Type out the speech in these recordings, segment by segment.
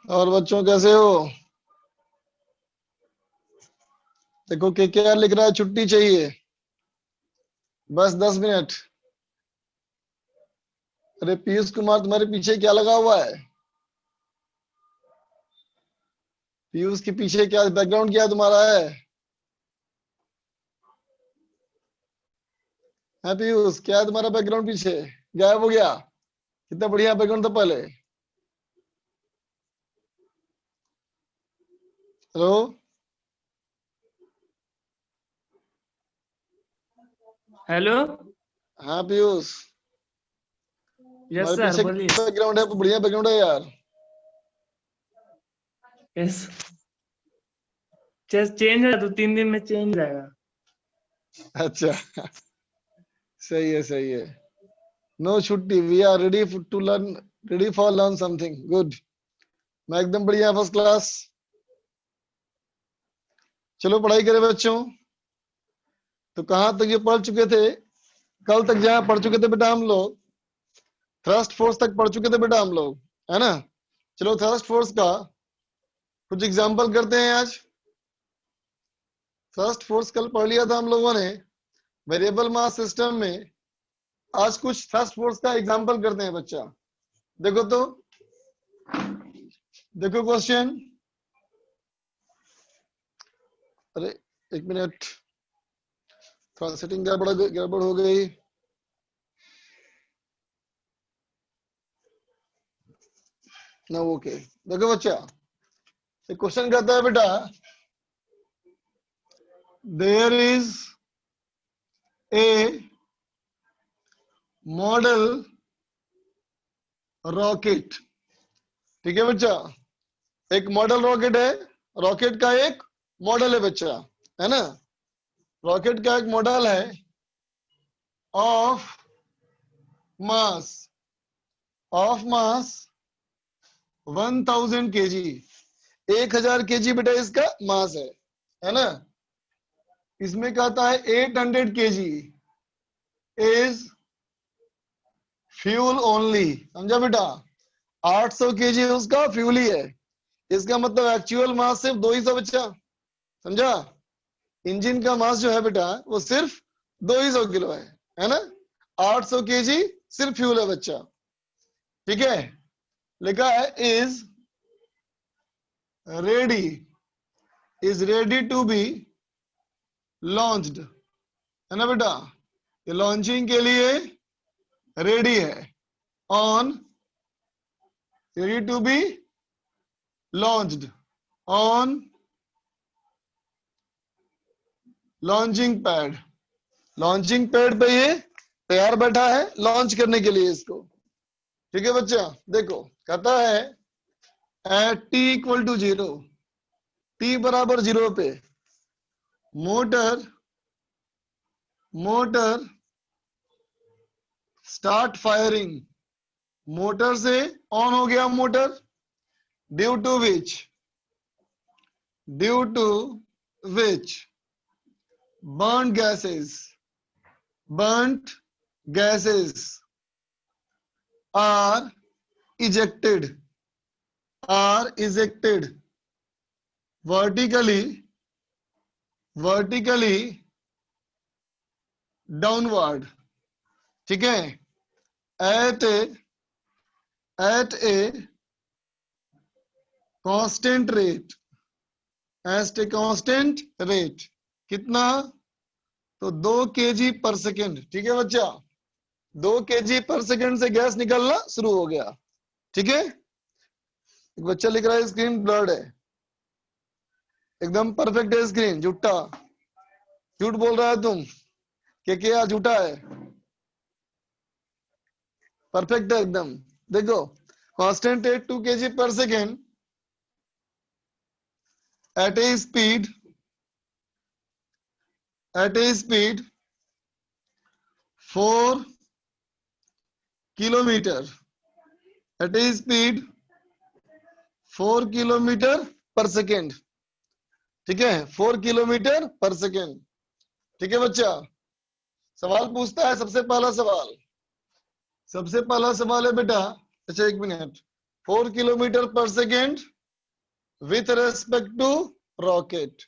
और बच्चों कैसे हो? देखो क्या लिख रहा है, छुट्टी चाहिए, बस 10 मिनट। अरे पीयूष कुमार, तुम्हारे पीछे क्या लगा हुआ है? पीयूष के पीछे क्या बैकग्राउंड क्या तुम्हारा है पीयूष, क्या है तुम्हारा बैकग्राउंड पीछे? गायब हो गया? कितना बढ़िया बैकग्राउंड था पहले। हेलो। हेलो। हाँ पीयूष, यस तुम्हारे सर, पीछे बोलिए। बैकग्राउंड है, बढ़िया बैकग्राउंड है यार। यस। चेंज है तो 3 दिन में चेंज हो जाएगा। अच्छा, सही है सही है। नो छुट्टी, we are ready to learn, ready for learn something good. मैं एकदम बढ़िया, फर्स्ट क्लास। चलो पढ़ाई करें बच्चों। तो कहाँ तक ये पढ़ चुके थे? कल तक जहाँ पढ़ चुके थे बेटा हम लोग, थ्रस्ट फोर्स तक पढ़ चुके थे बेटा हम लोग, है ना। चलो थ्रस्ट फोर्स का कुछ एग्जांपल करते हैं आज। थ्रस्ट फोर्स कल पढ़ लिया था हम लोगों ने वेरिएबल मास सिस्टम में। आज कुछ थ्रस्ट फोर्स का एग्जांपल करते हैं बच्चा। देखो तो, देखो क्वेश्चन। अरे एक मिनट, थोड़ा सेटिंग गड़बड़ हो गई। ना ओके। देखो बच्चा, एक क्वेश्चन कहता है बेटा, there is a model rocket. ठीक है बच्चा, एक मॉडल रॉकेट है। रॉकेट का एक मॉडल है बच्चा, है ना। रॉकेट का एक मॉडल है of mass, of mass 1000 kg। 1000 kg बेटा इसका मास है ना। इसमें कहता है 800 kg इज फ्यूल ओनली। समझा बेटा, 800 kg उसका फ्यूल ही है। इसका मतलब एक्चुअल मास सिर्फ 200 बच्चा। समझा, इंजन का मास जो है बेटा वो सिर्फ 200 किलो है ना। 800 kg सिर्फ फ्यूल है बच्चा। ठीक है, लिखा है ready is ready to be launched, है ना बेटा। ये लॉन्चिंग के लिए रेडी है, on, ready to be launched on launching pad. Launching pad पे ये तैयार बैठा है लॉन्च करने के लिए इसको। ठीक है बच्चा, देखो कहता है at T equal to 0, T बराबर 0 पे motor motor start firing. Motor से ऑन हो गया motor, due to which burnt gases are ejected vertically downward। ठीक है, at a constant rate, कितना? तो 2 kg पर सेकेंड। ठीक है बच्चा, 2 kg पर सेकेंड से गैस निकलना शुरू हो गया। ठीक है, एक बच्चा लिख रहा है स्क्रीन ब्लर्ड है, एकदम परफेक्ट है स्क्रीन। झूठा, झूठ बोल रहा है तुम, क्या झूठा है, परफेक्ट है एकदम। देखो कांस्टेंट है 2 kg पर second at a speed 4 kilometre, at a speed 4 kilometre per second. ठीक है, 4 किलोमीटर पर सेकेंड। ठीक है बच्चा, सवाल पूछता है सबसे पहला सवाल है बेटा। अच्छा एक minute, 4 kilometre per second with respect to rocket,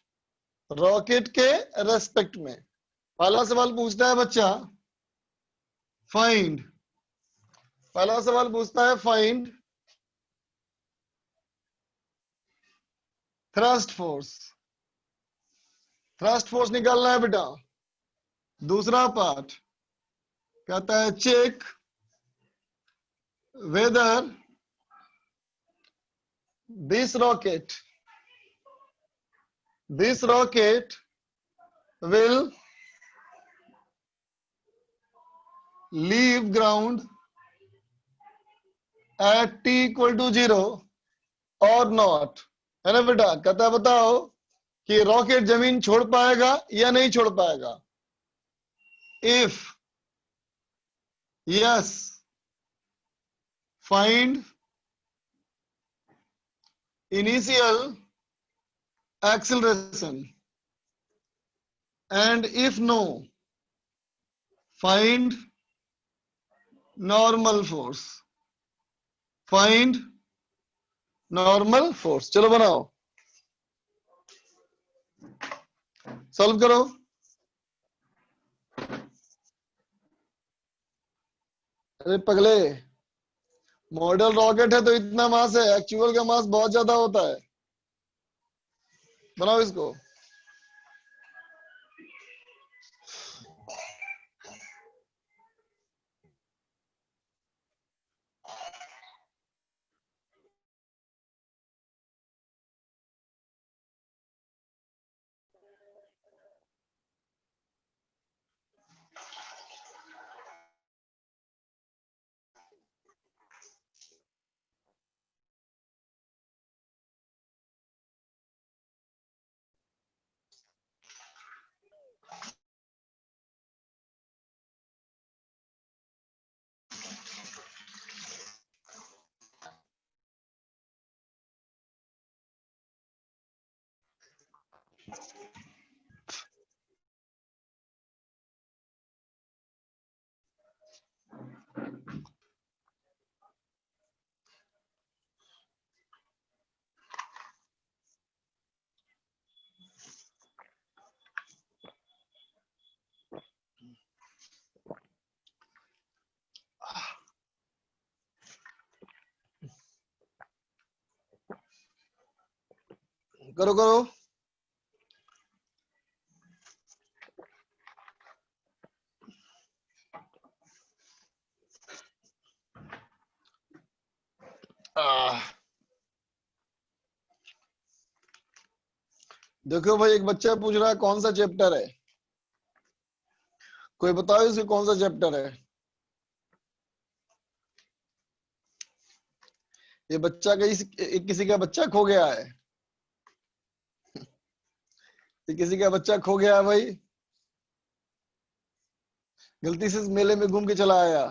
rocket के रेस्पेक्ट में। पहला सवाल पूछता है बच्चा फाइंड, पहला सवाल पूछता है find thrust force, thrust force निकालना है बेटा। दूसरा पार्ट कहता है check whether this rocket will leave ground at t equal to 0 or not, है ना बेटा। कहता है बताओ कि रॉकेट जमीन छोड़ पाएगा या नहीं छोड़ पाएगा। If yes find initial acceleration, and if no find normal force, find normal force। चलो बनाओ, सॉल्व करो। अरे पगले, मॉडल रॉकेट है तो इतना मास है, एक्चुअल का मास बहुत ज्यादा होता है। बनाओ इसको। करो करो। देखो भाई, एक बच्चा पूछ रहा है कौन सा चैप्टर है, कोई बताओ इसके कौन सा चैप्टर है। ये बच्चा किसी का बच्चा खो गया है, ये किसी का बच्चा खो गया है भाई, गलती से इस मेले में घूम के चला आया।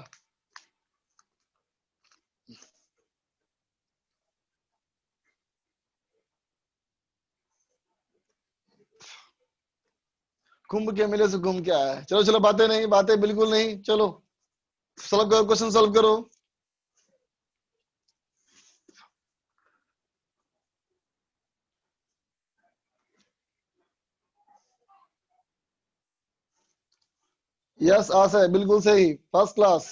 कुंभ के मेले से घूम के आया है। चलो चलो, बातें नहीं, बातें बिल्कुल नहीं। चलो सॉल्व करो, क्वेश्चन सॉल्व करो। यस आशा है, बिल्कुल सही, फर्स्ट क्लास।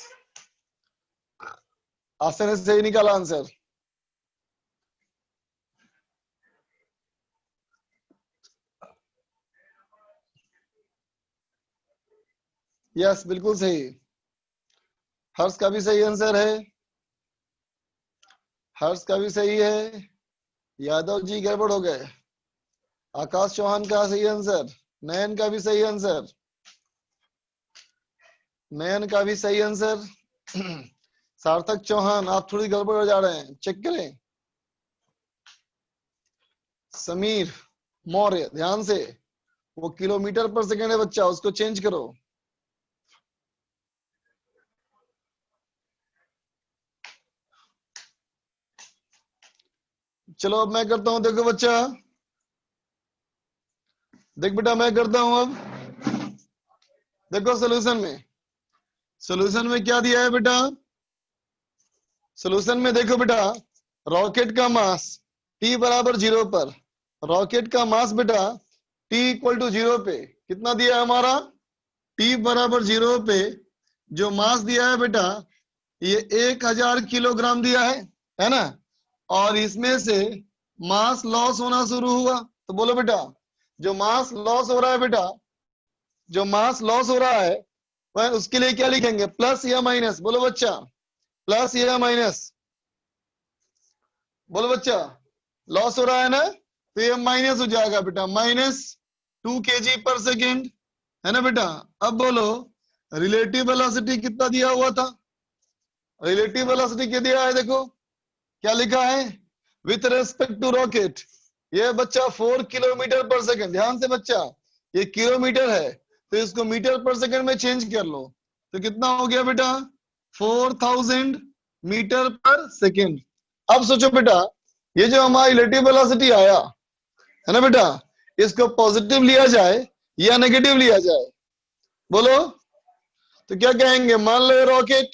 आशा ने सही निकाला आंसर। यस बिल्कुल सही। हर्ष का भी सही आंसर है, हर्ष का भी सही है। यादव जी गड़बड़ हो गए। आकाश चौहान का सही आंसर, नयन का भी सही आंसर, नयन का भी सही आंसर। सार्थक चौहान आप थोड़ी गड़बड़ हो जा रहे हैं, चेक करें। समीर मौर्य ध्यान से, वो किलोमीटर पर सेकंड है बच्चा, उसको चेंज करो। चलो अब मैं करता हूं, देखो बच्चा, देख बेटा मैं करता हूं अब। देखो सोल्यूशन में, सोल्यूशन में क्या दिया है बेटा, सोल्यूशन में देखो बेटा, रॉकेट का मास t बराबर 0 पर रॉकेट का मास बेटा t इक्वल टू 0 पे कितना दिया है हमारा, t बराबर 0 पे जो मास दिया है बेटा ये 1000 किलोग्राम दिया है ना। और इसमें से मास लॉस होना शुरू हुआ, तो बोलो बेटा जो मास लॉस हो रहा है बेटा, जो मास लॉस हो रहा है वह उसके लिए क्या लिखेंगे, प्लस या माइनस, बोलो बच्चा प्लस या माइनस, बोलो बच्चा लॉस हो रहा है ना, तो ये माइनस हो जाएगा बेटा, -2 kg पर सेकेंड, है ना बेटा। अब बोलो रिलेटिव वेलोसिटी कितना दिया हुआ था, रिलेटिव वेलोसिटी क्या दिया है, देखो क्या लिखा है, विथ रेस्पेक्ट टू रॉकेट, ये बच्चा 4 किलोमीटर पर सेकंड, ध्यान से बच्चा ये किलोमीटर है तो इसको मीटर पर सेकंड में चेंज कर लो, तो कितना हो गया बेटा 4000 मीटर पर सेकंड। अब सोचो बेटा ये जो हमारा रिलेटिव वेलोसिटी आया है ना बेटा, इसको पॉजिटिव लिया जाए या नेगेटिव लिया जाए, बोलो तो क्या कहेंगे, मान लो रॉकेट,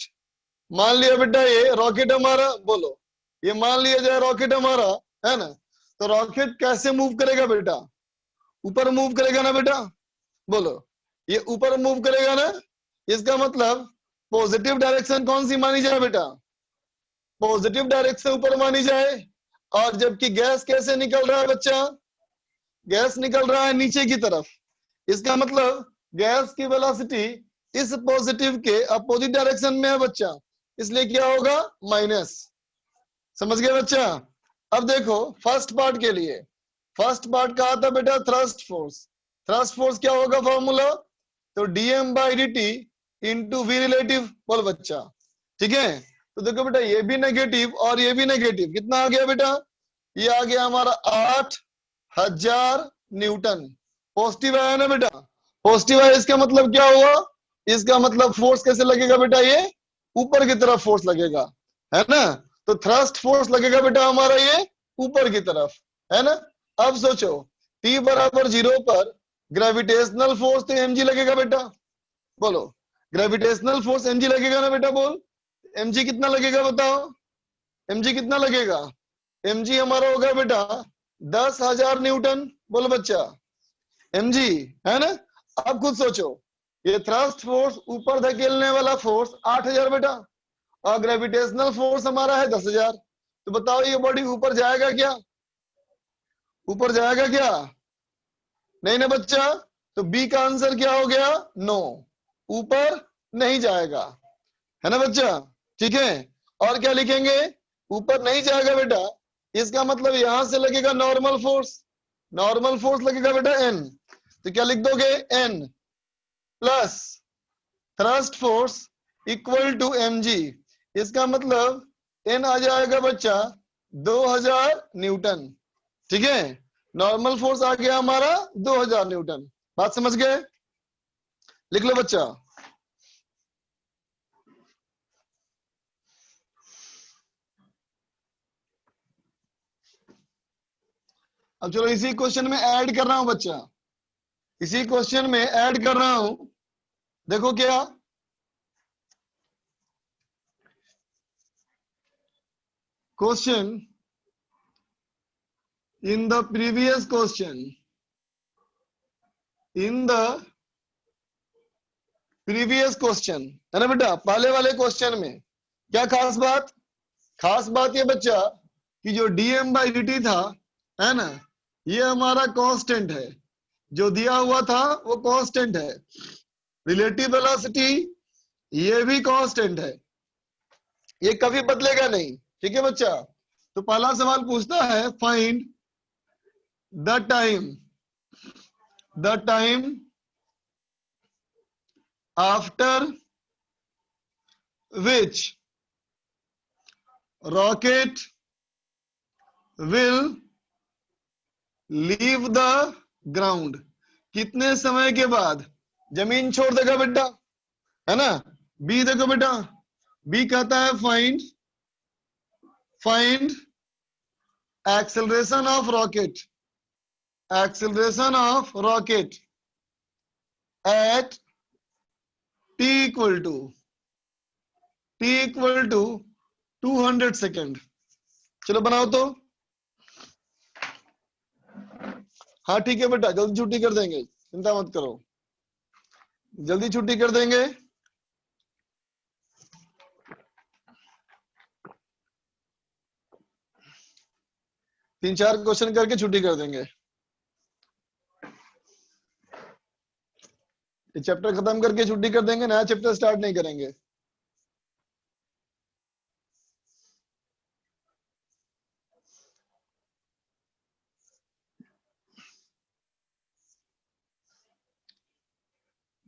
मान लिया बेटा ये रॉकेट हमारा, बोलो ये मान लिया जाए रॉकेट हमारा है ना, तो रॉकेट कैसे मूव करेगा बेटा, ऊपर मूव करेगा ना बेटा, बोलो ये ऊपर मूव करेगा ना, इसका मतलब पॉजिटिव डायरेक्शन कौन सी मानी जाए बेटा, पॉजिटिव डायरेक्शन ऊपर मानी जाए। और जबकि गैस कैसे निकल रहा है बच्चा, गैस निकल रहा है नीचे की तरफ, इसका मतलब गैस की वेलोसिटी इस पॉजिटिव के अपोजिट डायरेक्शन में है बच्चा, इसलिए क्या होगा माइनस, समझ गए बच्चा। अब देखो फर्स्ट पार्ट के लिए, फर्स्ट पार्ट कहा था बेटा थ्रस्ट फोर्स, थ्रस्ट फोर्स क्या होगा फॉर्मूला, तो dm by dt into V relative, बोल बच्चा ठीक है। तो देखो बेटा ये भी नेगेटिव और ये भी नेगेटिव, कितना आ गया बेटा, ये आ गया हमारा 8000 न्यूटन, पॉजिटिव आया ना बेटा, पॉजिटिव आया इसका मतलब क्या हुआ, इसका मतलब फोर्स कैसे लगेगा बेटा, ये ऊपर की तरफ फोर्स लगेगा है ना, तो थ्रस्ट फोर्स लगेगा बेटा हमारा ये ऊपर की तरफ है ना। अब सोचो t बराबर 0 पर ग्रेविटेशनल फोर्स तो mg लगेगा बेटा, बोलो ग्रेविटेशनल फोर्स mg लगेगा ना बेटा, बोल mg कितना लगेगा बताओ, mg कितना लगेगा, mg हमारा होगा बेटा 10,000 न्यूटन, बोलो बच्चा mg है ना। अब खुद सोचो ये थ्रस्ट फोर्स ऊपर धकेलने वाला फोर्स 8,000 बेटा, और ग्रेविटेशनल फोर्स हमारा है 10,000, तो बताओ ये बॉडी ऊपर जाएगा क्या, ऊपर जाएगा क्या, नहीं ना बच्चा, तो बी का आंसर क्या हो गया, नो, ऊपर नहीं जाएगा, है ना बच्चा, ठीक है। और क्या लिखेंगे, ऊपर नहीं जाएगा बेटा, इसका मतलब यहां से लगेगा नॉर्मल फोर्स, नॉर्मल फोर्स लगेगा बेटा n, तो क्या लिख दोगे n plus thrust force equal to mg, इसका मतलब n आ जाएगा बच्चा 2000 न्यूटन, ठीक है। नॉर्मल फोर्स आ गया हमारा 2000 न्यूटन, बात समझ गए, लिख लो बच्चा। अब चलो इसी क्वेश्चन में ऐड कर रहा हूं बच्चा, इसी क्वेश्चन में ऐड कर रहा हूं, देखो क्या, question in the previous question, in the previous question है ना बेटा, पहले वाले क्वेश्चन में क्या खास बात, खास बात ये बच्चा कि जो dm बाई dt था है ना, ये हमारा कांस्टेंट है, जो दिया हुआ था वो कांस्टेंट है, रिलेटिव वेलोसिटी ये भी कांस्टेंट है, ये कभी बदलेगा नहीं, ठीक है बच्चा। तो पहला सवाल पूछता है find the time after which rocket will leave the ground, कितने समय के बाद जमीन छोड़ देगा बेटा, है ना। बी देखो बेटा, बी कहता है find acceleration of rocket, acceleration of rocket at t equal to 200 second, चलो बनाओ तो, हाँ ठीक है बेटा, जल्दी छुट्टी कर देंगे, चिंता मत करो, जल्दी छुट्टी कर देंगे। तीन चार क्वेश्चन करके छुट्टी कर देंगे। ये चैप्टर खत्म करके छुट्टी कर देंगे, नया चैप्टर स्टार्ट नहीं करेंगे।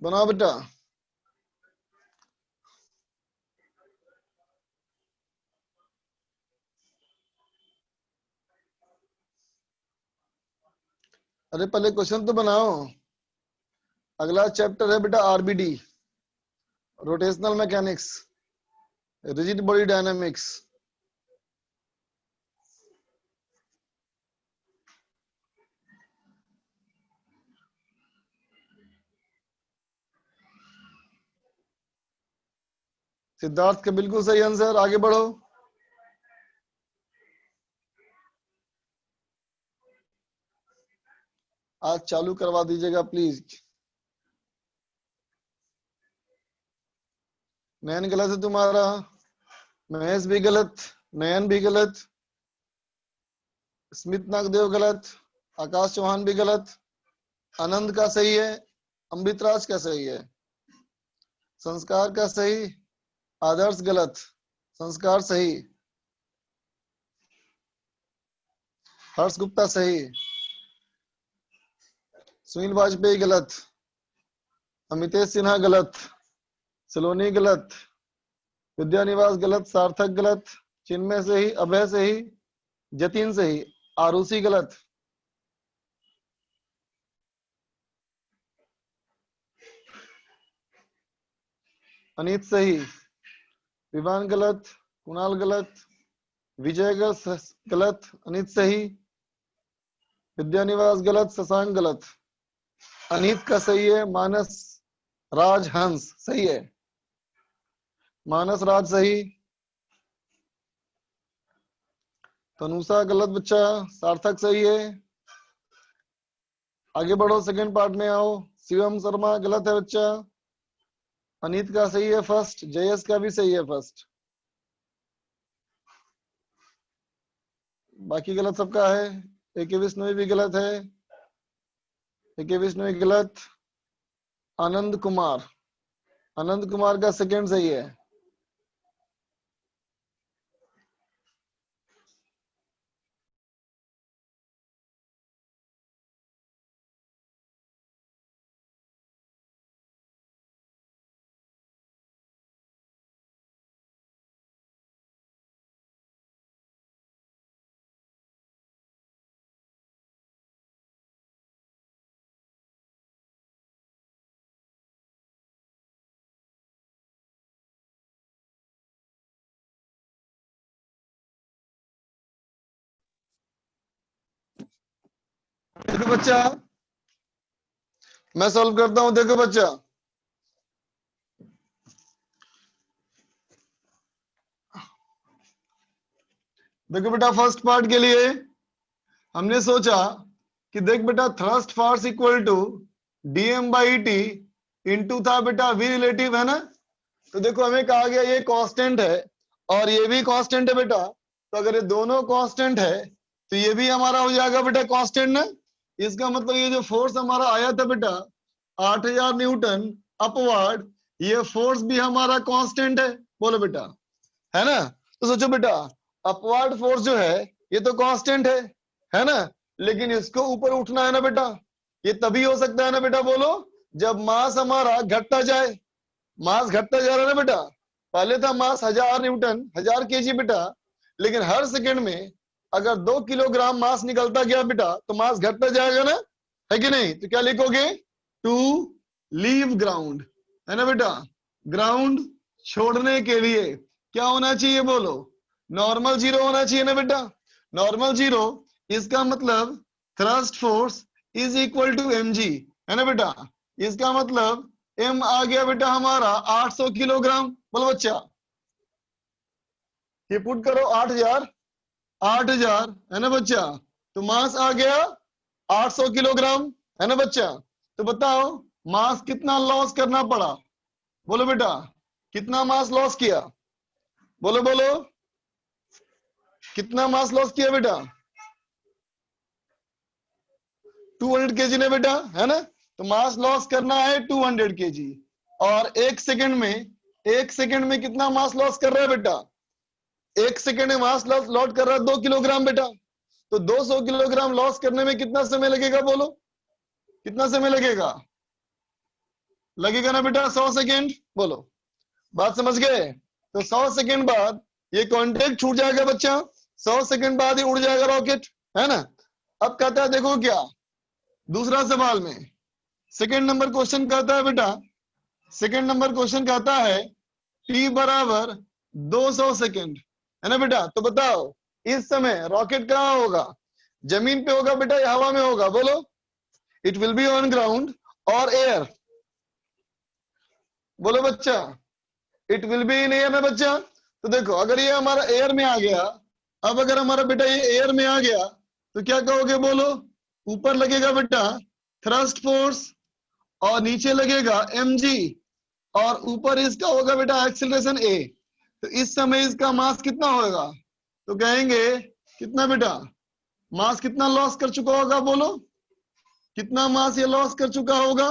बनाओ बेटा। अरे पहले क्वेश्चन तो बनाओ। अगला चैप्टर है बेटा RBD, rotational mechanics, rigid body dynamics. Siddharth का बिल्कुल सही आंसर, आगे बढ़ो। आज चालू करवा दीजिएगा प्लीज। नयन गलत है तुम्हारा, महेश भी गलत, नयन भी गलत, स्मित नागदेव गलत, आकाश चौहान भी गलत, आनंद का सही है, अमृतराज का सही है, संस्कार का सही, आदर्श गलत, संस्कार सही, हर्ष गुप्ता सही, सुनील वाजपेयी गलत, अमितेश सिन्हा गलत, सलोनी गलत, विद्यानिवास गलत, सार्थक गलत, चिन्मय सही, अभय सही, जतिन सही, आरुषि गलत, अनीत सही, विवान गलत, कुणाल गलत, विजय गलत, अनीत सही, विद्यानिवास गलत, शशांक गलत, अनीत का सही है, मानस राज हंस सही है, मानस राज सही, तनुषा गलत बच्चा, सार्थक सही है। आगे बढ़ो, सेकंड पार्ट में आओ। शिवम शर्मा गलत है बच्चा, अनीत का सही है फर्स्ट, जयस का भी सही है फर्स्ट, बाकी गलत सबका है। एके विष्णु भी गलत है, एके विष्णु गलत, आनंद कुमार, आनंद कुमार का सेकंड सही है। देखो बच्चा, मैं सॉल्व करता हूं, देखो बच्चा। देखो बेटा, फर्स्ट पार्ट के लिए हमने सोचा कि देख बेटा, thrust force equal to DM by T into था बेटा वी रिलेटिव, है ना। तो देखो हमें कहा गया ये कांस्टेंट है और ये भी कांस्टेंट है बेटा, तो अगर ये दोनों कांस्टेंट है तो ये भी हमारा हो जाएगा बेटा कांस्टेंट ना। इसका मतलब ये जो फोर्स हमारा आया था बेटा 8000 न्यूटन अपवर्ड, ये फोर्स भी हमारा कांस्टेंट है, बोलो बेटा, है ना। तो सोचो बेटा, अपवर्ड फोर्स जो है ये तो कांस्टेंट है ना, लेकिन इसको ऊपर उठना है ना बेटा, ये तभी हो सकता है ना बेटा, बोलो, जब मास हमारा घटता जाए। मास घटता जा रहा है ना बेटा, पहले था मास 1000 न्यूटन 1000 केजी बेटा, लेकिन हर सेकंड में अगर 2 किलोग्राम मास निकलता गया बेटा तो मास घटता जाएगा ना, है कि नहीं। तो क्या लिखोगे, टू लीव ग्राउंड, है ना बेटा। ग्राउंड छोड़ने के लिए क्या होना चाहिए, बोलो, नॉर्मल जीरो होना चाहिए ना बेटा। नॉर्मल जीरो, इसका मतलब thrust force is equal to mg, है ना बेटा। इसका मतलब m आ गया बेटा हमारा 800 किलोग्राम, बोलो बच्चा, ये पुट करो 8000 8000, है ना बच्चा। तो मास आ गया 800 किलोग्राम, है ना बच्चा। तो बताओ मास कितना लॉस करना पड़ा, बोलो बेटा कितना मास लॉस किया, बोलो बोलो कितना मास लॉस किया बेटा, 200 केजी ने बेटा, है ना। तो मास लॉस करना है 200 केजी, और एक सेकंड में कितना मास लॉस कर रहा है बेटा, एक सेकंड में मास लॉस लॉस कर रहा है 2 किलोग्राम बेटा। तो 200 किलोग्राम लॉस करने में कितना समय लगेगा, बोलो कितना समय लगेगा, लगेगा ना बेटा 100 सेकंड, बोलो बात समझ गए। तो 100 सेकंड बाद ये कॉन्टेक्ट छूट जाएगा बच्चा, 100 सेकंड बाद ही उड़ जाएगा रॉकेट, है ना। अब कहता है देखो क्या दूसरा सवाल में सेकंड नंबर क्वेश्चन कहता है बेटा, सेकंड नंबर क्वेश्चन कहता है टी बराबर 200 सेकंड, है ना बेटा। तो बताओ इस समय रॉकेट कहाँ होगा, जमीन पे होगा बेटा या हवा में होगा, बोलो। It will be on ground और एयर, बोलो बच्चा। It will be in air ना बच्चा। तो देखो अगर ये हमारा एयर में आ गया, अब अगर हमारा बेटा ये एयर में आ गया तो क्या कहोगे, बोलो। ऊपर लगेगा बेटा थ्रस्ट फोर्स और नीचे लगेगा mg, और ऊपर इसका होगा बेटा एक्सीलरेशन a। तो इस समय इसका मास कितना होगा, तो कहेंगे कितना बेटा, मास कितना लॉस कर चुका होगा, बोलो कितना मास ये लॉस कर चुका होगा,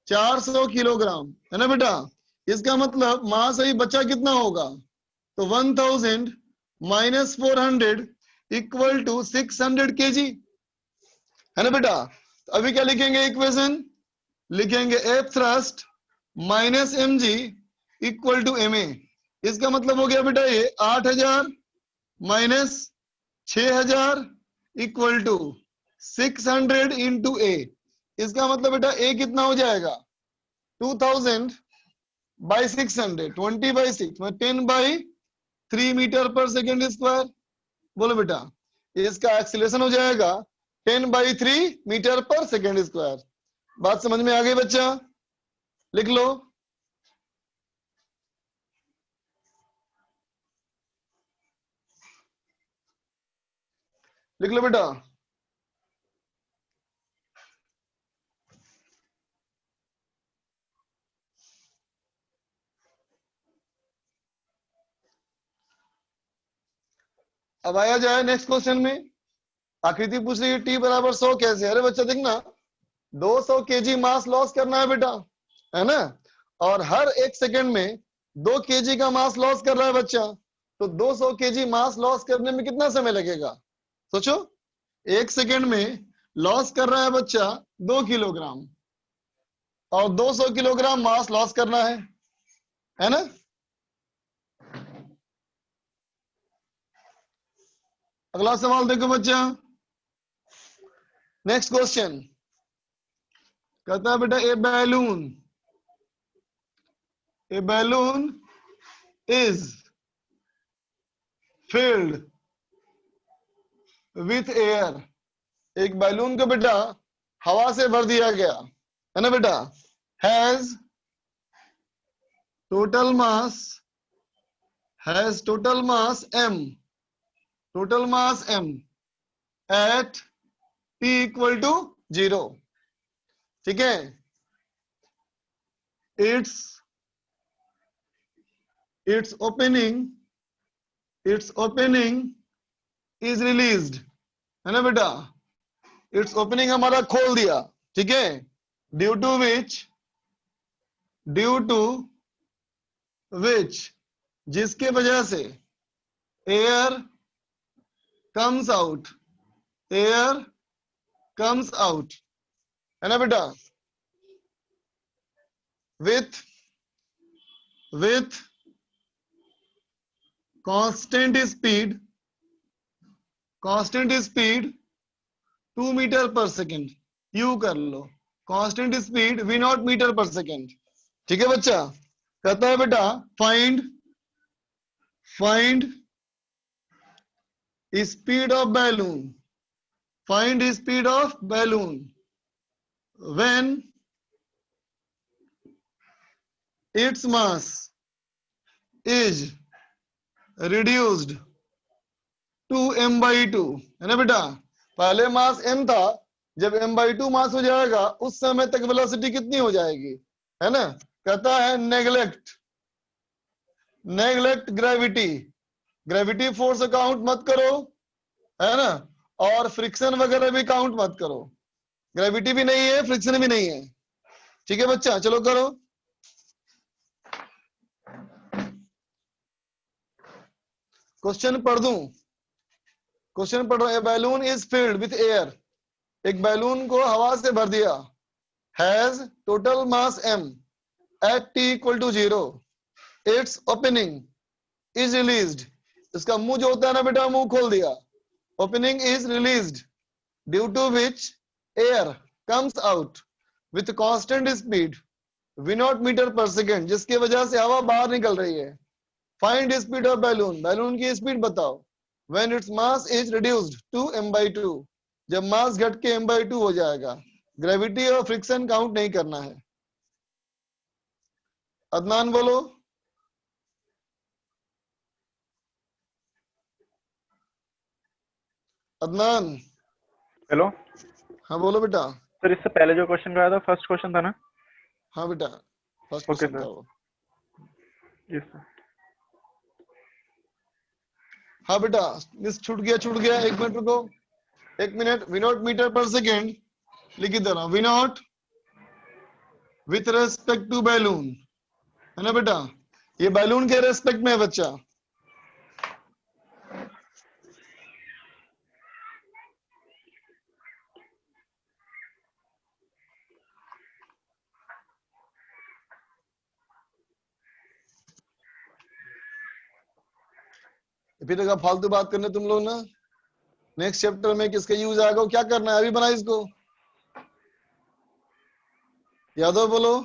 400 किलोग्राम, है ना बेटा। इसका मतलब मास अभी बचा कितना होगा, तो 1000 माइनस 400 इक्वल टू 600 केजी, है ना बेटा। तो अभी क्या लिखेंगे इक्वेशन, लिखेंगे F thrust minus M G equal to M A. इसका मतलब हो गया बेटा ये 8000 minus 6000 equal to 600 into A. इसका मतलब बेटा ए कितना हो जाएगा, 2000 बाई 600, 20 बाई 6 में 10 by 3 metre per second square, बोलो बेटा। इसका एक्सीलरेशन हो जाएगा 10 by 3 metre per second square. बात समझ में आ गई बच्चा, लिख लो। लिख लो बेटा। अब आया जाए नेक्स्ट क्वेश्चन में। आकृति पूछ रही है टी बराबर 100 कैसे, अरे बच्चा देखना 200 केजी मास लॉस करना है बेटा, है ना। और हर एक सेकंड में 2 केजी का मास लॉस कर रहा है बच्चा। तो 200 केजी मास लॉस करने में कितना समय लगेगा, सोचो। एक सेकंड में लॉस कर रहा है बच्चा 2 किलोग्राम, और 200 किलोग्राम मास लॉस करना है ना। अगला सवाल देखो बच्चा, नेक्स्ट क्वेश्चन कहता है बेटा a balloon is filled with air. एक बैलून को बेटा हवा से भर दिया गया, है ना बेटा। Has total mass m, total mass m at t equal to 0, ठीक है। its opening is released, है ना बेटा। इट्स ओपनिंग हमारा खोल दिया, ठीक है। ड्यू टू विच जिसके वजह से एयर कम्स आउट, है ना बेटा। With constant speed 2 metre per second, U कर लो constant speed v nought metre per second, ठीक है बच्चा। कहता है बेटा find speed of balloon when its mass is reduced to m/2, है ना बेटा। पहले मास m था, जब m/2 मास हो जाएगा उस समय तक वेलोसिटी कितनी हो जाएगी, है ना। कहता है नेग्लेक्ट ग्रेविटी फोर्स काउंट मत करो, है ना, और फ्रिक्शन वगैरह भी काउंट मत करो। ग्रेविटी भी नहीं है, फ्रिक्शन भी नहीं है, ठीक है बच्चा। चलो करो। क्वेश्चन पढ़ दूं? क्वेश्चन पढ़ रहा है। Balloon is filled with air, एक बैलून को हवा से भर दिया, has total mass m at t equal to 0, its opening is released, इसका मुंह जो होता है ना बेटा, मुंह खोल दिया, opening is released, due to which air comes out with constant speed v0 metre per second, जिसकी वजह से हवा बाहर निकल रही है। Find speed of balloon, balloon की स्पीड बताओ। When its mass is reduced to m/2, जब मास घट के m/2 हो जाएगा। ग्रेविटी और फ्रिक्शन काउंट नहीं करना है। अदनान बोलो। अदनान। हेलो हाँ बोलो बेटा। सर, इससे पहले जो क्वेश्चन कराया था, फर्स्ट क्वेश्चन था ना? हाँ बेटा, फर्स्ट ओके क्वेश्चन था सर। वो। Yes sir. हाँ बेटा, मिस छूट गया, 1 मिनट रुको, 1 minute. v0 metre per second लिख देना, v0 with respect to balloon, है ना बेटा, ये बैलून के रेस्पेक्ट में है बच्चा। फिर अगर फालतू बात करने तुम लोग ना, नेक्स्ट चैप्टर में किसका यूज आएगा, क्या करना है, अभी बना इसको। यादव बोलो।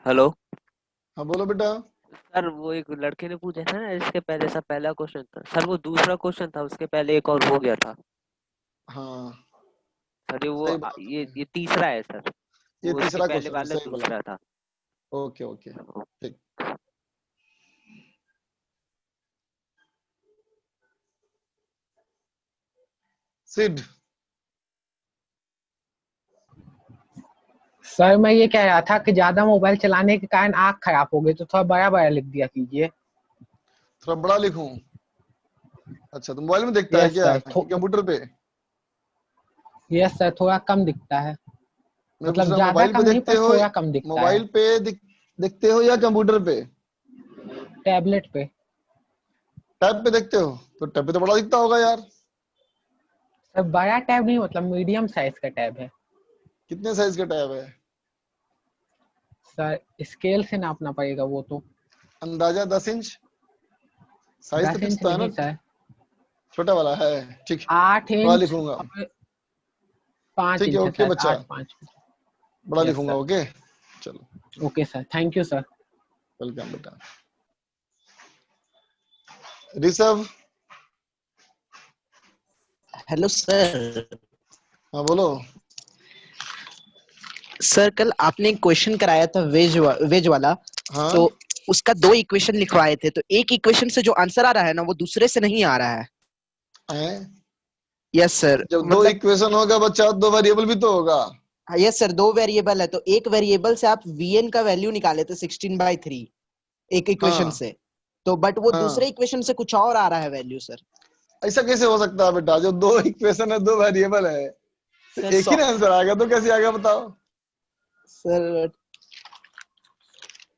हेलो हाँ बोलो बेटा। सर, वो एक लड़के ने पूछा था ना, इसके पहले सब पहला क्वेश्चन था सर, वो दूसरा क्वेश्चन था, उसके पहले एक और हो गया था हाँ सर। ये वो सही बात ये है, ये तीसरा है सर, ये वो उसके तीसरा पहले क्वेश्चन है, वाला सही बोला। दूसरा था। ओके ओके ठीक। सिड। सर मैं ये कह रहा था कि ज्यादा मोबाइल चलाने के कारण आंख खराब हो गई, तो थोड़ा बड़ा बड़ा लिख दिया कीजिए। थोड़ा बड़ा लिखूं? अच्छा, तो मोबाइल में देखता है यस क्या सर। कि कंप्यूटर पे? यस सर, थोड़ा कम दिखता है, मैं पूछ मतलब रहा हूँ, ज्यादा मोबाइल पे कम नहीं देखते पर हो, थोड़ा कम दिखता है। मोबाइल पे देखते हो या कंप्यूटर पे? टैबलेट पे। टैब पे देखते हो, तो टैब पे तो बड़ा दिखता होगा यार। सर बड़ा टैब नहीं, मतलब मीडियम साइज का टैब है। कितने साइज का टैब है? सर स्केल से नापना पड़ेगा वो तो। अंदाजा 10 इंच साइज तो 10 फिक्स इंच तो है ना, नहीं सर, छोटा वाला है, ठीक। 8 बड़ा इंच लिखूंगा, और 5 ठीक है, इंच है ओके सर, बच्चा, 8-5। बड़ा यस लिखूंगा, सर। ओके। चलो, okay sir, thank you sir. Welcome बेटा। ऋषभ। Hello sir. हाँ बोलो। सर कल आपने एक क्वेश्चन कराया था वेज वाला, हाँ तो उसका 2 इक्वेशन लिखवाए थे, तो एक इक्वेशन से जो आंसर आ रहा है ना, वो दूसरे से नहीं आ रहा है। हैं? यस सर, जब दो मतलब इक्वेशन होगा बच्चा, 2 वेरिएबल भी तो होगा। यस सर, 2 वेरिएबल है, तो एक वेरिएबल से आप वीएन का वैल्यू निकाले थे 16/3 एक इक्वेशन हाँ से, तो बट वो दूसरे हाँ, इक्वेशन से कुछ और आ रहा है वैल्यू सर। ऐसा कैसे हो सकता है बेटा, जो 2 इक्वेशन है, 2 वेरिएबल है, तो सर एक ही ना आंसर आएगा, तो कैसे आएगा बताओ? सर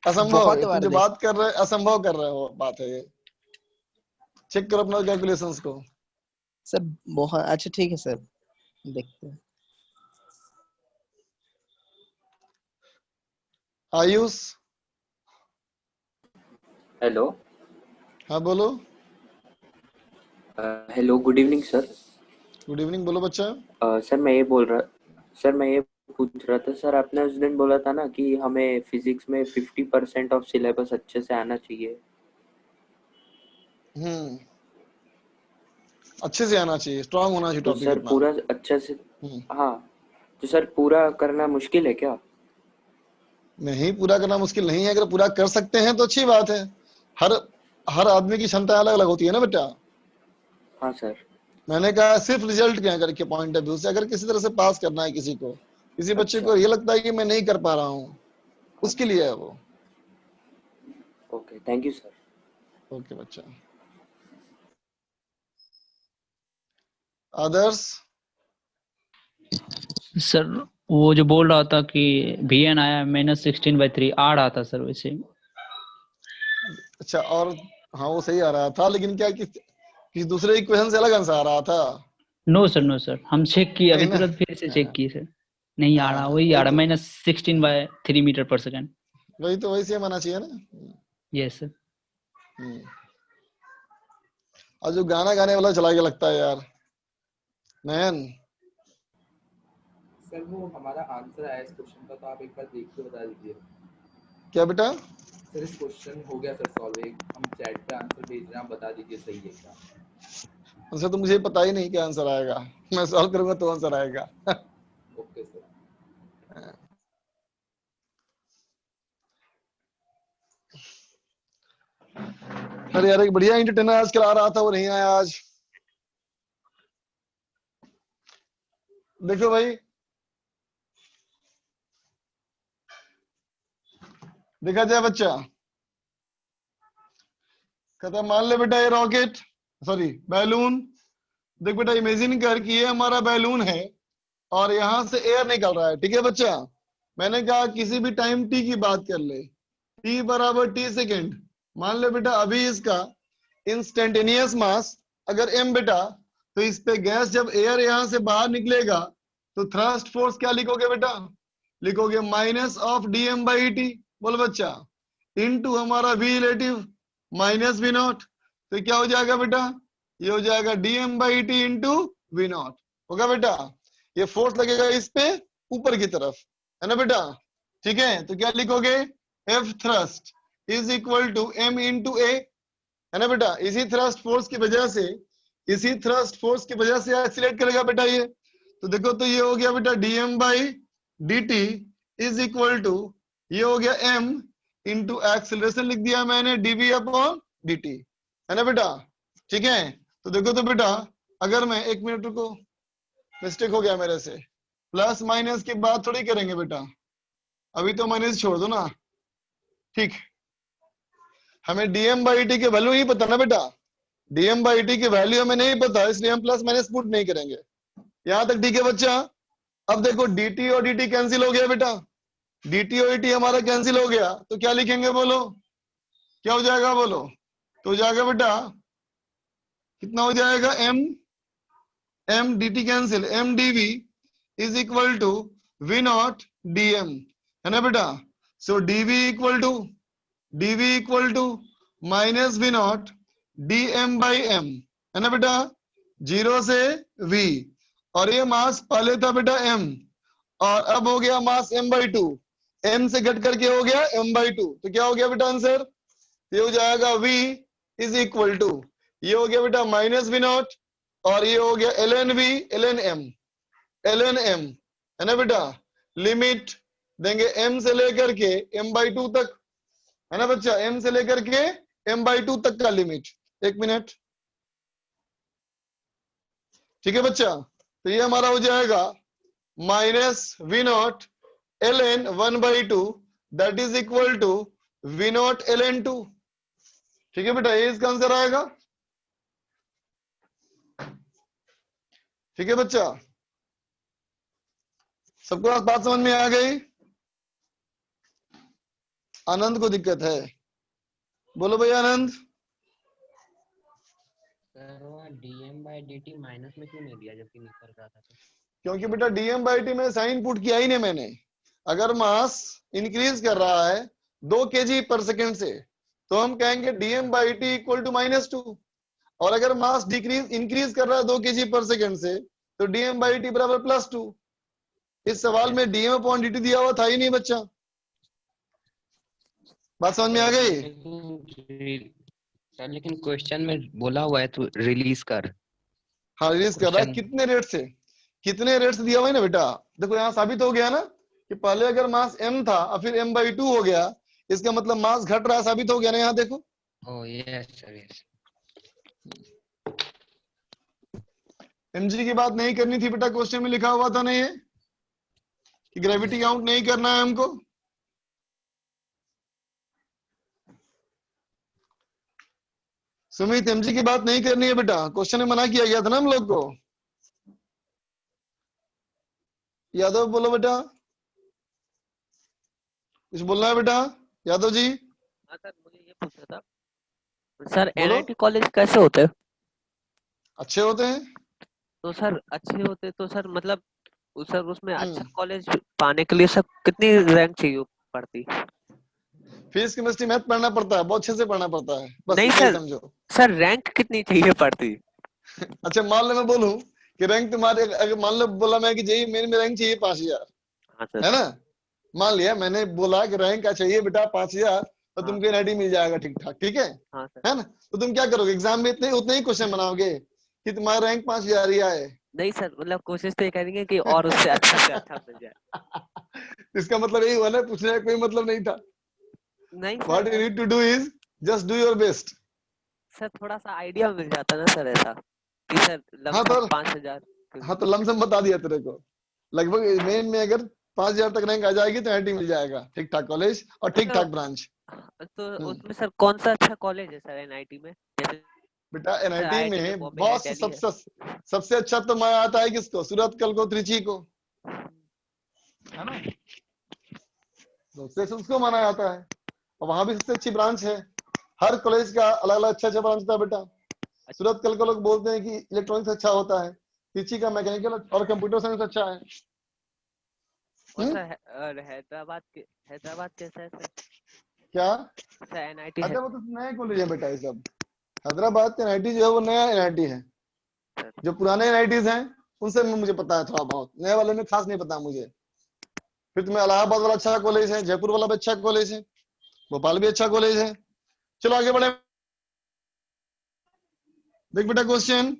असंभव बहुत है, तुम बार जो देख बात कर रहे असंभव कर रहे हो, बात है ये। चेक करो अपना कैलकुलेशंस को। सर, बहुत अच्छा, ठीक है सर, देखते हैं। आयुष। हेलो। हाँ बोलो। Hello, good evening sir. Good evening, बोलो बच्चा। सर मैं ये पूछ रहा था सर, आपने उस दिन बोला था ना कि हमें फिजिक्स में 50% ऑफ सिलेबस अच्छे से आना चाहिए। अच्छे से आना चाहिए, स्ट्रांग होना चाहिए तो टॉपिक सर अपना। पूरा अच्छे से, हम्म, हाँ, तो सर पूरा करना मुश्किल है क्या? नहीं, पूरा करना मुश्किल नहीं है, अगर पूरा कर सकते हैं तो अच्छी बात है। हर हर आदमी की क्षमता अलग अलग होती है ना बेटा। हाँ सर। मैंने कहा सिर्फ रिजल्ट के करके पॉइंट ऑफ व्यू से, अगर किसी तरह से पास करना है किसी को, किसी बच्चे अच्छा। को ये लगता है कि मैं नहीं कर पा रहा हूँ, उसके लिए है वो। Okay, thank you sir. Okay बच्चा। अदर्स? सर वो जो बोल रहा था कि VN आया -16/3 आ रहा था सर वैसे। अच्छा, और हाँ वो सही आ रहा था, लेकिन क्या किसी दूसरे इक्वेशन से अलग आंसर आ रहा था? नो सर हम चेक किए अभी नहीं ना? तुरंत, फिर से चेक किए सर, नहीं आ रहा, वही आ रहा -16/3 मीटर/सेकंड। वही तो, वही सेम आना चाहिए ना। Yes sir. और जो गाना गाने वाला चला गया लगता है यार, नयन। सर वो हमारा आंसर आया इस क्वेश्चन का, तो आप एक बार देख के बता दीजिए। क्या बेटा? सर इस क्वेश्चन हो गया सर सॉल्व, एक हम चैट पे आंसर भेज रहे हैं, आप बता दीजिए सही है क्या। आंसर तो मुझे पता ही नहीं क्या आंसर आएगा, मैं सॉल्व करूंगा तो आंसर आएगा। Okay sir. अरे यार, एक बढ़िया एंटरटेनर आज करा रहा था, वो नहीं आया आज। देखो भाई, देखा जाए बच्चा, कहता मान ले बेटा ये रॉकेट, सॉरी बैलून, देख बेटा इमेजिन कर कि ये हमारा बैलून है और यहां से एयर निकल रहा है, ठीक है बच्चा। मैंने कहा किसी भी टाइम t की बात कर ले, t बराबर t सेकेंड। मान ले बेटा अभी इसका इंस्टेंटेनियस मास अगर m बेटा, तो इस पे गैस जब एयर यहां से बाहर निकलेगा तो थ्रस्ट फोर्स क्या लिखोगे बेटा? लिखोगे -(dm/t). बोल बच्चा, इनटू हमारा v रिलेटिव -v0, तो क्या हो जाएगा बेटा? ये हो जाएगा dm/t इंटू v0, होगा बेटा। ये फोर्स लगेगा इस पे ऊपर की तरफ, है ना बेटा? ठीक है, तो क्या लिखोगे? F thrust is equal to m into a, है ना बेटा? इसी थ्रस्ट फोर्स की वजह से, इसी थ्रस्ट फोर्स की वजह से एक्सीलरेट करेगा बेटा ये। तो देखो, तो ये हो गया बेटा dm/dt इज इक्वल टू, ये हो गया m इंटू एक्सीलरेशन लिख दिया मैंने dv/dt, है ना बेटा? ठीक है, तो देखो तो बेटा, अगर मैं, एक मिनट रुको, मिस्टेक हो गया मेरे से, प्लस माइनस की बात थोड़ी करेंगे बेटा, अभी तो माइनस छोड़ दो ना। ठीक, हमें dm/dt के वैल्यू नहीं पता ना बेटा, dm/dt की वैल्यू हमें नहीं पता, इसलिए हम प्लस माइनस पुट नहीं करेंगे। यहां तक ठीक है बच्चा? अब देखो dt और dt कैंसिल हो गया बेटा, dt और dt हमारा कैंसिल हो गया, तो क्या लिखेंगे बोलो? क्या हो जाएगा बोलो? तो हो जाएगा बेटा, कितना हो जाएगा? m dt cancel, m dv is equal to v0 dm, है ना बेटा? So dv equal to minus v0 dm/m, है ना बेटा? 0 से v, और ये मास पहले था बेटा m, और अब हो गया मास m/2, m से घट करके हो गया m/2, तो क्या हो गया बेटा आंसर? ये हो जाएगा v इज इक्वल टू, ये हो गया बेटा -v0, और ये हो गया ln v ln m, है ना बेटा? लिमिट देंगे m से लेकर के m/2 तक, है ना बच्चा? m से लेकर के m/2 तक का लिमिट। एक मिनट, ठीक है बच्चा? तो ये हमारा हो जाएगा -v0 ln 1/2 that is equal to v0 ln 2, ठीक है बेटा? ये इसका आंसर आएगा, ठीक है बच्चा? सबको बात समझ में आ गई? आनंद को दिक्कत है, बोलो भाई आनंद। सर dm/dt माइनस में क्यों नहीं दिया जबकि निकल रहा था? क्योंकि बेटा dm/dt में साइन पुट किया ही नहीं मैंने। अगर मास इंक्रीज कर रहा है 2 kg/s से, तो हम कहेंगे dm/t इक्वल टू -2, और अगर मास इंक्रीज कर रहा है 2 kg/s से, तो dm/t बराबर +2। इस सवाल में dm/dt दिया हुआ था ही नहीं बच्चा। बात समझ में आ गई? सर लेकिन क्वेश्चन में बोला हुआ है तो रिलीज कर। हाँ, रिलीज कर रहा है, कितने रेट से, कितने रेट से दिया हुआ है ना बेटा। देखो यहाँ साबित हो गया ना कि पहले अगर मास m था और फिर m/2 हो गया, इसका मतलब मास घट रहा है, साबित हो गया ना यहाँ देखो। Oh yes sir, yes. mg की बात नहीं करनी थी बेटा, क्वेश्चन में लिखा हुआ था ना ये कि ग्रेविटी काउंट नहीं करना है हमको। सुमित mg की बात नहीं करनी है बेटा, क्वेश्चन में मना किया गया था ना हम लोग को। यादव बोलो बेटा, कुछ बोलना है बेटा यादव जी? हाँ सर, मुझे ये पूछना था सर, बोलो। एनआईटी कॉलेज कैसे होते हैं? अच्छे होते हैं। तो सर अच्छे होते तो सर मतलब सर उसमें अच्छा हम्म। कॉलेज पाने के लिए सर कितनी रैंक चाहिए पड़ती? फिजिक्स केमिस्ट्री मैथ पढ़ना पड़ता है, बहुत अच्छे से पढ़ना पड़ता है, बस नहीं इतना ही सर, समझो। सर रैंक कितनी चाहिए पड़ती? अच्छा मान लो मैं बोलूं कि रैंक तुम्हारे, अगर मान लो बोला मैं कि जेई मेन में रैंक चाहिए 5000, हाँ सर। है ना? मान लिया मैंने बोला कि रैंक क्या चाहिए बेटा 5000, तो हाँ तुमको एनआईटी मिल जाएगा ठीक ठाक, ठीक हाँ सर। है ना? तो तुम क्या करोगे एग्जाम में, इतने उतने ही क्वेश्चन बनाओगे कि तुम्हारा रैंक 5000 ही आए। नहीं सर, मतलब कोशिश तो ये करेंगे कि और उससे अच्छा से अच्छा मिल जाए। इसका मतलब यही हुआ ना, पूछने का कोई मतलब नहीं था। नहीं sir, what you need to do is just do your best. Sir थोड़ा सा आइडिया मिल जाता ना सर, ऐसा कि सर हाँ लमसम तो 5000। हाँ तो लमसम बता दिया तेरे को, लगभग मेन में अगर 5000 तक रैंक आ जाएगी तो एनआईटी मिल जाएगा, ठीक ठाक कॉलेज और ठीक तो ठाक ब्रांच। तो उसमें सर कौन सा अच्छा कॉलेज है सर एनआईटी में? जैसे बेटा सर एनआईटी आईआईटी है, में बॉम्बे है, बहुत दिल्ली है। सबसे अच्छा तो मैं आता है किसको, सूरत कल को, त्रिची को, है ना? सबसे अच्छा उसको माना जाता है, और वहां भी सबसे अच्छी ब्रांच है। हर कॉलेज का अलग अलग अच्छा अच्छा ब्रांच था बेटा। सूरत कल को लोग बोलते हैं कि इलेक्ट्रॉनिक्स अच्छा होता है, त्रिची का मैकेनिकल और कंप्यूटर साइंस अच्छा है। और सर और हैदराबाद कैसा है सर? क्या? सर एनआईटी है हैदराबाद तो नए कॉलेज है बेटा ये सब। हैदराबाद एनआईटी जो है वो नया एनआईटी है। सर। जो पुराने एनआईटीज हैं उनसे मुझे पता है थोड़ा बहुत, नए वाले में खास नहीं पता मुझे। फिर तुम्हें इलाहाबाद वाला अच्छा कॉलेज है, जयपुर वाला भी अच्छा कॉलेज है, भोपाल भी अच्छा कॉलेज है। चलो आगे बढ़े। देख बेटा क्वेश्चन,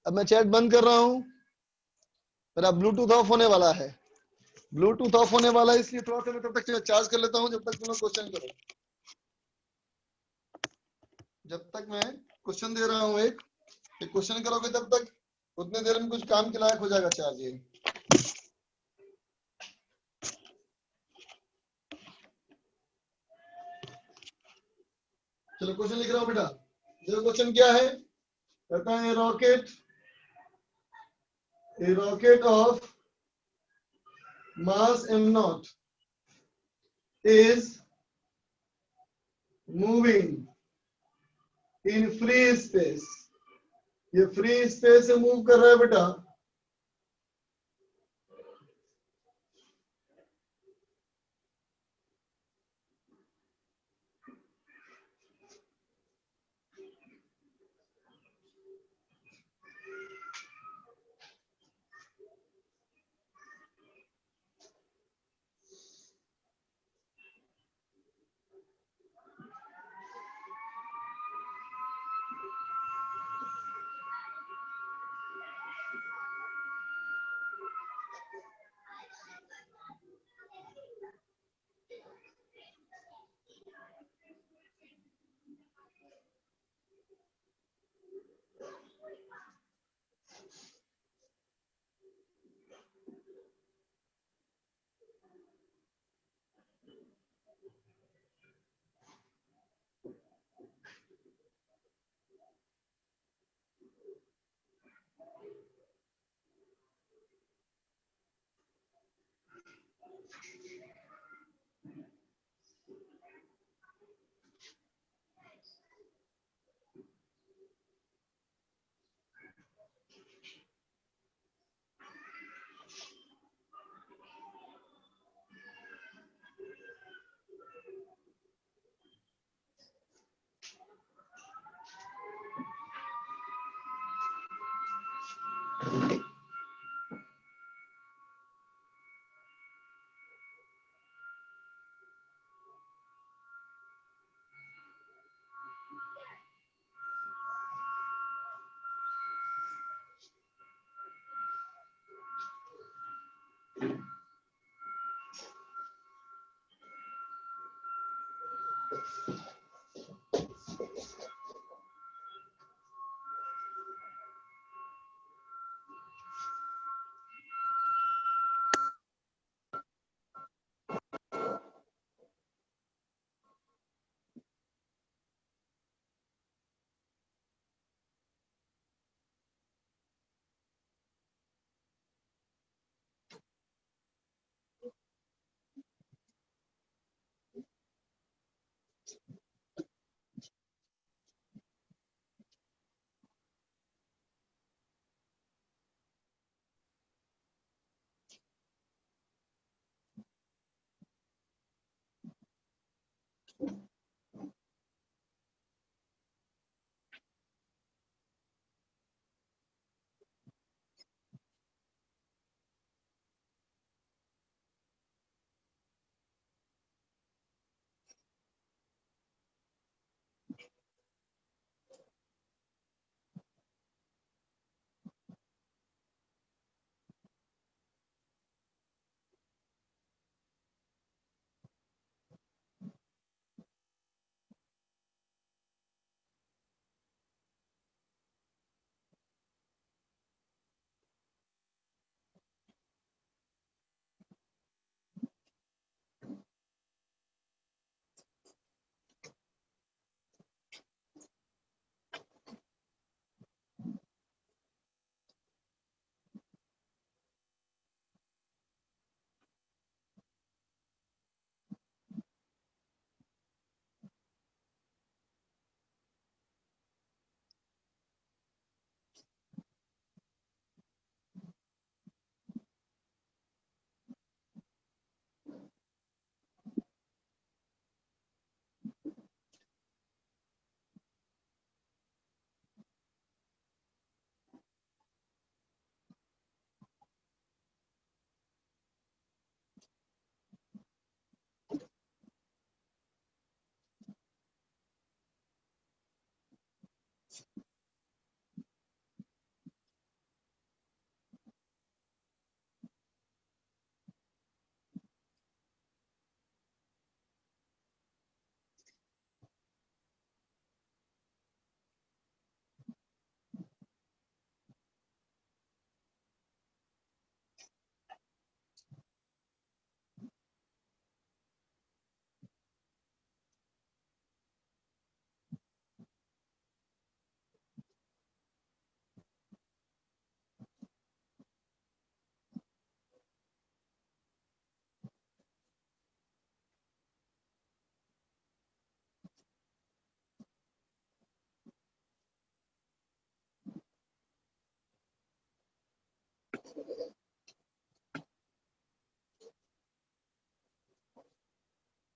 अब मैं चैट बंद कर रहा हूं, मेरा ब्लूटूथ ऑफ होने वाला है। ब्लूटूथ ऑफ होने वाला है, इसलिए थोड़ा सा मैं तब तक चार्ज कर लेता हूं जब तक तुम लोग क्वेश्चन करो। जब तक मैं क्वेश्चन दे रहा हूं एक क्वेश्चन करोगे तब तक उतने देर में कुछ काम के लायक हो जाएगा चार्ज ये। चलो क्वेश्चन लिख रहा हूं बेटा। देखो क्वेश्चन क्या है, कहता है a rocket of mass m0 is moving in free space। ये फ्री स्पेस से मूव कर रहा है बेटा।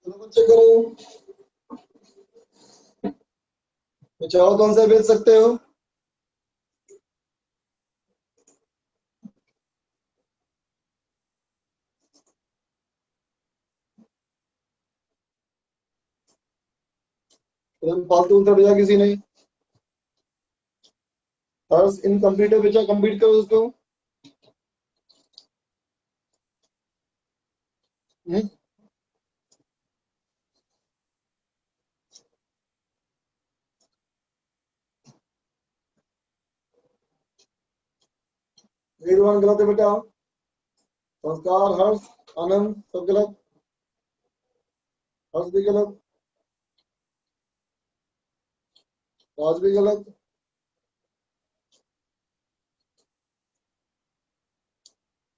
चलो बच्चे करो, चाहो कौन सा भेज सकते हो। फालतू उत्तर भेजा किसी ने, इनकम्प्लीट भेजा, कंप्लीट करो उसको। वीरवान गलत है बेटा, संस्कार, हर्ष, आनंद सब गलत, हर्ष भी गलत, राज भी गलत,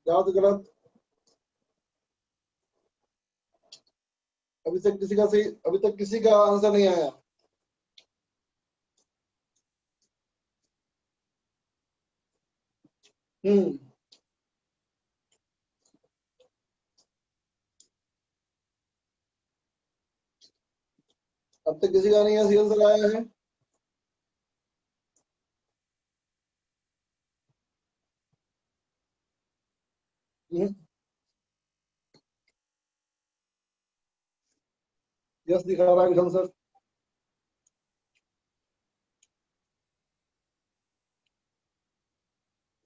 याद गलत। अभी तक किसी का आंसर नहीं आया। अब तक किसी का नहीं है, आंसर आया है। यस दिखा रहा है आंसर,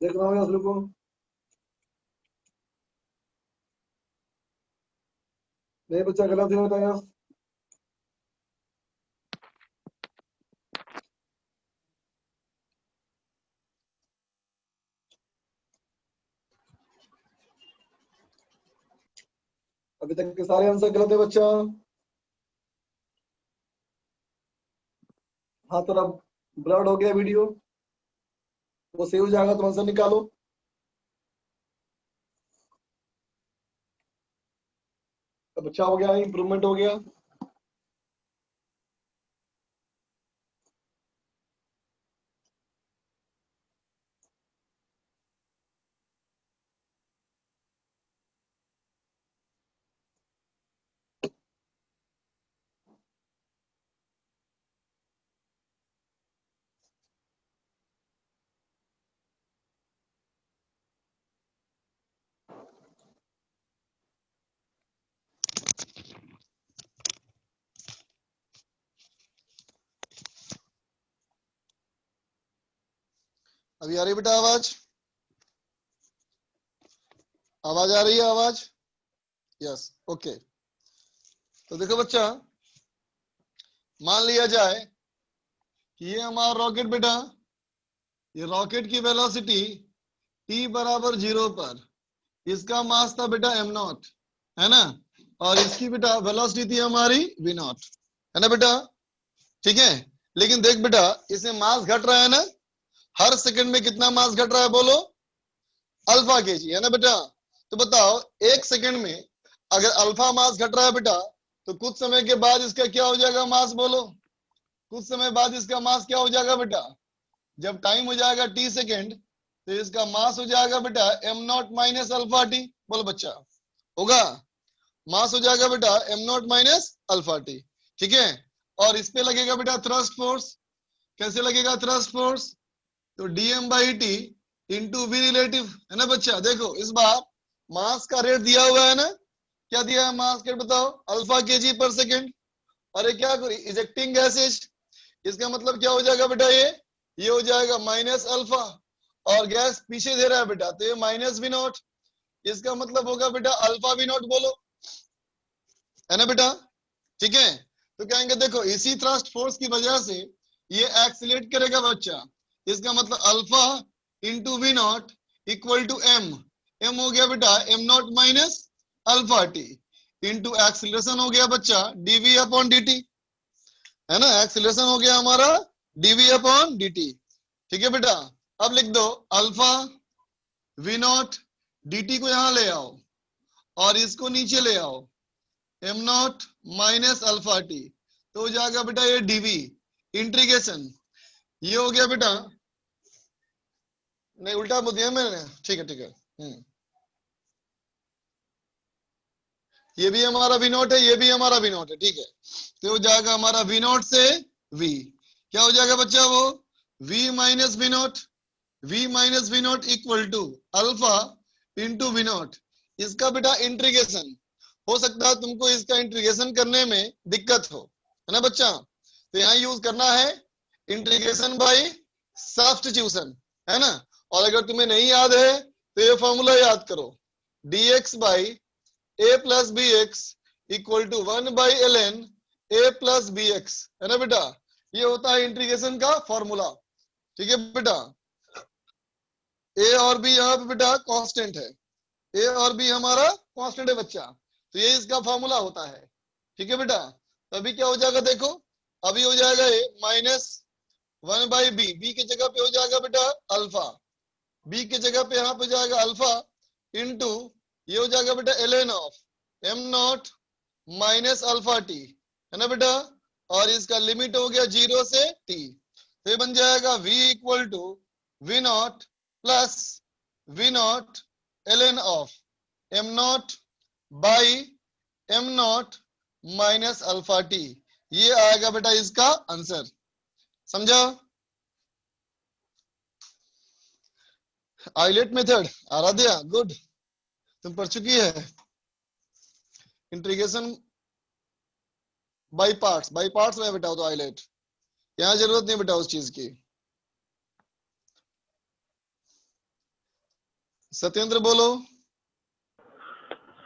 देख रहा हूँ यस को। नहीं बच्चा गलत है बेटा, यस अभी तक के सारे आंसर गलत है बच्चा। हाँ थोड़ा ब्लड हो गया वीडियो, वो सेव हो जाएगा तो आंसर निकालो। अब अच्छा हो गया, इंप्रूवमेंट हो गया। अभी आ रही बेटा आवाज? आवाज आ रही है? आवाज? Yes, okay. तो देखो बच्चा, मान लिया जाए कि ये हमारा रॉकेट बेटा, ये रॉकेट की वेलोसिटी t बराबर 0 पर, इसका मास था बेटा m0, है ना, और इसकी बेटा वेलोसिटी थी हमारी v0, है ना बेटा, ठीक है। लेकिन देख बेटा, इसमें मास घट रहा है ना, हर सेकंड में कितना मास घट रहा है बोलो? अल्फा केजी, है ना बेटा। तो बताओ, एक सेकंड में अगर अल्फा मास घट रहा है बेटा, तो कुछ समय के बाद इसका क्या हो जाएगा मास बोलो? कुछ समय बाद इसका मास क्या हो जाएगा बेटा? जब टाइम हो जाएगा t सेकंड, तो इसका मास हो जाएगा बेटा m0 माइनस अल्फा टी। बोलो बच्चा, होगा? मास हो जाएगा बेटा m0 माइनस अल्फा टी, ठीक है। और इस पे लगेगा बेटा थ्रस्ट फोर्स। कैसे लगेगा थ्रस्ट फोर्स? तो dm by T into V relative, है ना बच्चा। देखो इस बार मास का रेट दिया हुआ है ना, क्या दिया है मास का रेट बताओ? अल्फा केजी पर सेकेंड। और ये क्या करी? इजेक्टिंग गैसेज, इसका मतलब क्या हो जाएगा बेटा? ये हो जाएगा माइनस अल्फा, और गैस पीछे दे रहा है बेटा, तो ये माइनस वी नॉट, इसका मतलब होगा बेटा अल्फा वी नॉट, बोलो, है ना बेटा, ठीक है। तो कहेंगे देखो, इसी थ्रस्ट फोर्स की वजह से ये एक्सीलरेट करेगा बच्चा, इसका मतलब alpha into V naught equal to M. M हो गया बेटा M naught minus alpha T into acceleration हो गया बच्चा डीवी अपॉन डी टी, है ना। एक्सीलरेशन हो गया हमारा डीवी अपॉन डी टी, ठीक है बेटा। अब लिख दो alpha V naught D T को यहां ले आओ और इसको नीचे ले आओ, M naught minus alpha T, तो हो जाएगा बेटा ये डीवी इंटीग्रेशन, ये हो गया बेटा, नहीं उल्टा बोल दिया मैंने, ठीक है ठीक है। ये भी हमारा वी नॉट है, ये भी हमारा वी नॉट है, ठीक है। तो हो जाएगा हमारा वी नॉट से v, क्या हो जाएगा बच्चा? वो v minus V naught, v minus V naught equal to alpha into V naught. इसका बेटा इंटीग्रेशन, हो सकता है तुमको इसका इंटीग्रेशन करने में दिक्कत हो, है ना बच्चा। तो यहाँ यूज करना है इंटीग्रेशन बाय सब्स्टिट्यूशन, है ना। और अगर तुम्हें नहीं याद है तो ये फॉर्मूला याद करो, dx by a plus B X equal to 1 by ln a plus B X, है ना बेटा। ये होता है इंटीग्रेशन का फॉर्मूला, ठीक है बेटा। a और b यहाँ पे बेटा कांस्टेंट है, a और b हमारा कांस्टेंट है बच्चा, तो ये इसका फॉर्मूला होता है, ठीक है बेटा। तो अभी क्या हो जाएगा देखो, अभी हो जाएगा ये माइनस 1 बाई बी, बी की जगह पे हो जाएगा बेटा अल्फा, बी की जगह पे यहाँ पे जाएगा अल्फा इंटू ये हो जाएगा बेटा ln of M naught minus alpha T, है ना बेटा। और इसका लिमिट हो गया 0 से t, तो ये बन जाएगा v equal to V naught plus V naught ln of M naught by M naught minus alpha T. ये आएगा बेटा इसका आंसर, समझा? आइलेट मेथड आराध्या गुड, तुम पढ़ चुकी है। इंटीग्रेशन बाय पार्ट्स में बेटा, तो आइलेट यहाँ जरूरत नहीं बेटा उस चीज की। सत्येंद्र बोलो।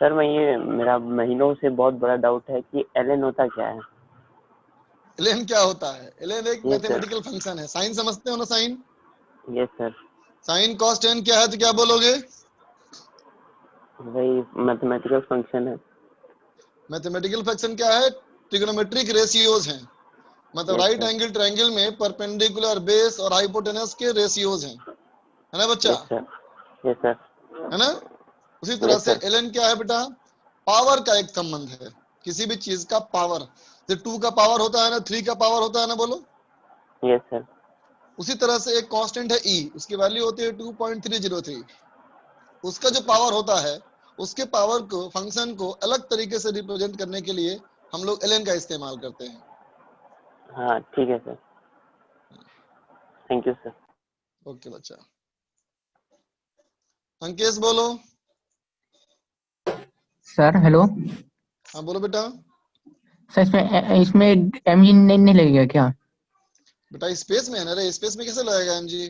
सर मैं ये मेरा महीनों से बहुत बड़ा डाउट है कि ln होता क्या है? ln क्या होता है? ln एक Yes, मैथमेटिकल फंक्शन है। साइन समझते हो ना? Sine, yes sir. Sine cos tan क्या है तो क्या बोलोगे? वही मैथमेटिकल फंक्शन है। मैथमेटिकल फ्रैक्शन क्या है? ट्रिग्नोमेट्रिक रेशियोज हैं, मतलब Yes, right sir. Angle triangle में परपेंडिकुलर बेस और हाइपोटेनस के रेशियोज हैं, है ना बच्चा? Yes, sir. Yes, sir. है ना? उसी तरह Yes, से sir. ln क्या है बेटा? पावर का एक संबंध है, किसी भी चीज का पावर, जो 2 का पावर होता है ना, 3 का पावर होता है ना, बोलो। Yes, sir. उसी तरह से एक कांस्टेंट है e, उसकी वैल्यू होती है 2.303। उसका जो पावर होता है, उसके पावर को, फंक्शन को अलग तरीके से रिप्रेजेंट करने के लिए हम लोग ln का इस्तेमाल करते हैं। हाँ ठीक है sir, thank you sir. Okay बच्चा। अंकेश बोलो। Sir hello. हाँ बोलो बेटा। सर इसमें इसमें एमजी नहीं लगेगा क्या? बेटा स्पेस में है ना रे, स्पेस में कैसे लगेगा एमजी?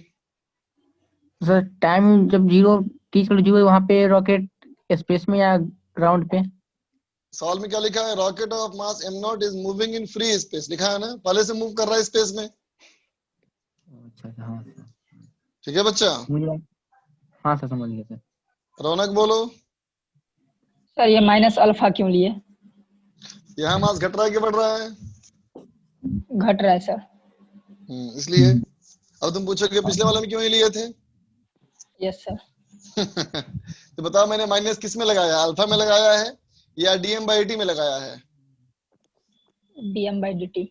सर टाइम जब जीरो t=0 वहाँ पे रॉकेट स्पेस में या ग्राउंड पे? सवाल में क्या लिखा है? Rocket of mass m0 is moving in free space, लिखा है ना, पहले से मूव कर रहा है स्पेस में। अच्छा हाँ सर, ठीक है बच्चा। मुझे हाँ सर समझ गया सर। रौनक बोलो। सर ये माइनस अल्फा क्यों लिए? यहाँ मास घट रहा है कि बढ़ रहा है? घट रहा है सर। इसलिए अब तुम पूछोगे पिछले वाले में क्यों नहीं लिए थे? Yes sir. तो बताओ मैंने माइनस किस में लगाया, अल्फा में लगाया है या dm/dt में लगाया है? dm/dt।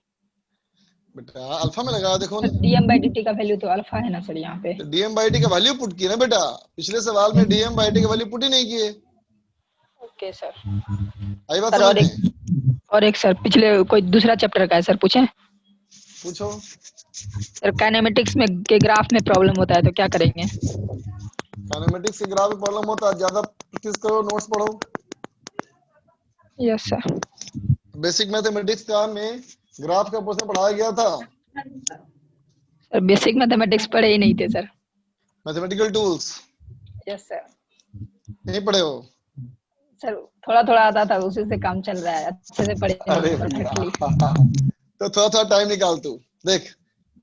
बेटा अल्फा में लगाया, देखो ना। dm/dt का वैल्यू तो अल्फा है ना सर यहाँ पे। तो dm/dt का वैल्यू पुट किया ना बेटा, पिछले सवाल में dm/dt का वैल्यू पुट ही नहीं किए। Okay sir. आई बात सर समझ में? और एक सर पिछले कोई दूसरा चैप्टर का है सर, पूछें? पूछो। सर काइनेमेटिक्स में के ग्राफ में प्रॉब्लम होता है तो क्या करेंगे? काइनेमेटिक्स के ग्राफ में प्रॉब्लम होता है, ज्यादा प्रैक्टिस करो, नोट्स पढ़ो। Yes sir. बेसिक मैथमेटिक्स का में ग्राफ का पोर्शन पढ़ाया गया था। सर बेसिक मैथमेटिक्स पढ़े ही नहीं थे sir. Mathematical tools yes sir. नहीं पढ़े हो? सर थोड़ा थोड़ा आता था, उसी से काम चल रहा है, अच्छे से पढ़े नहीं अरे है परफेक्टली। तो थोड़ा थोड़ा टाइम निकाल तू। देख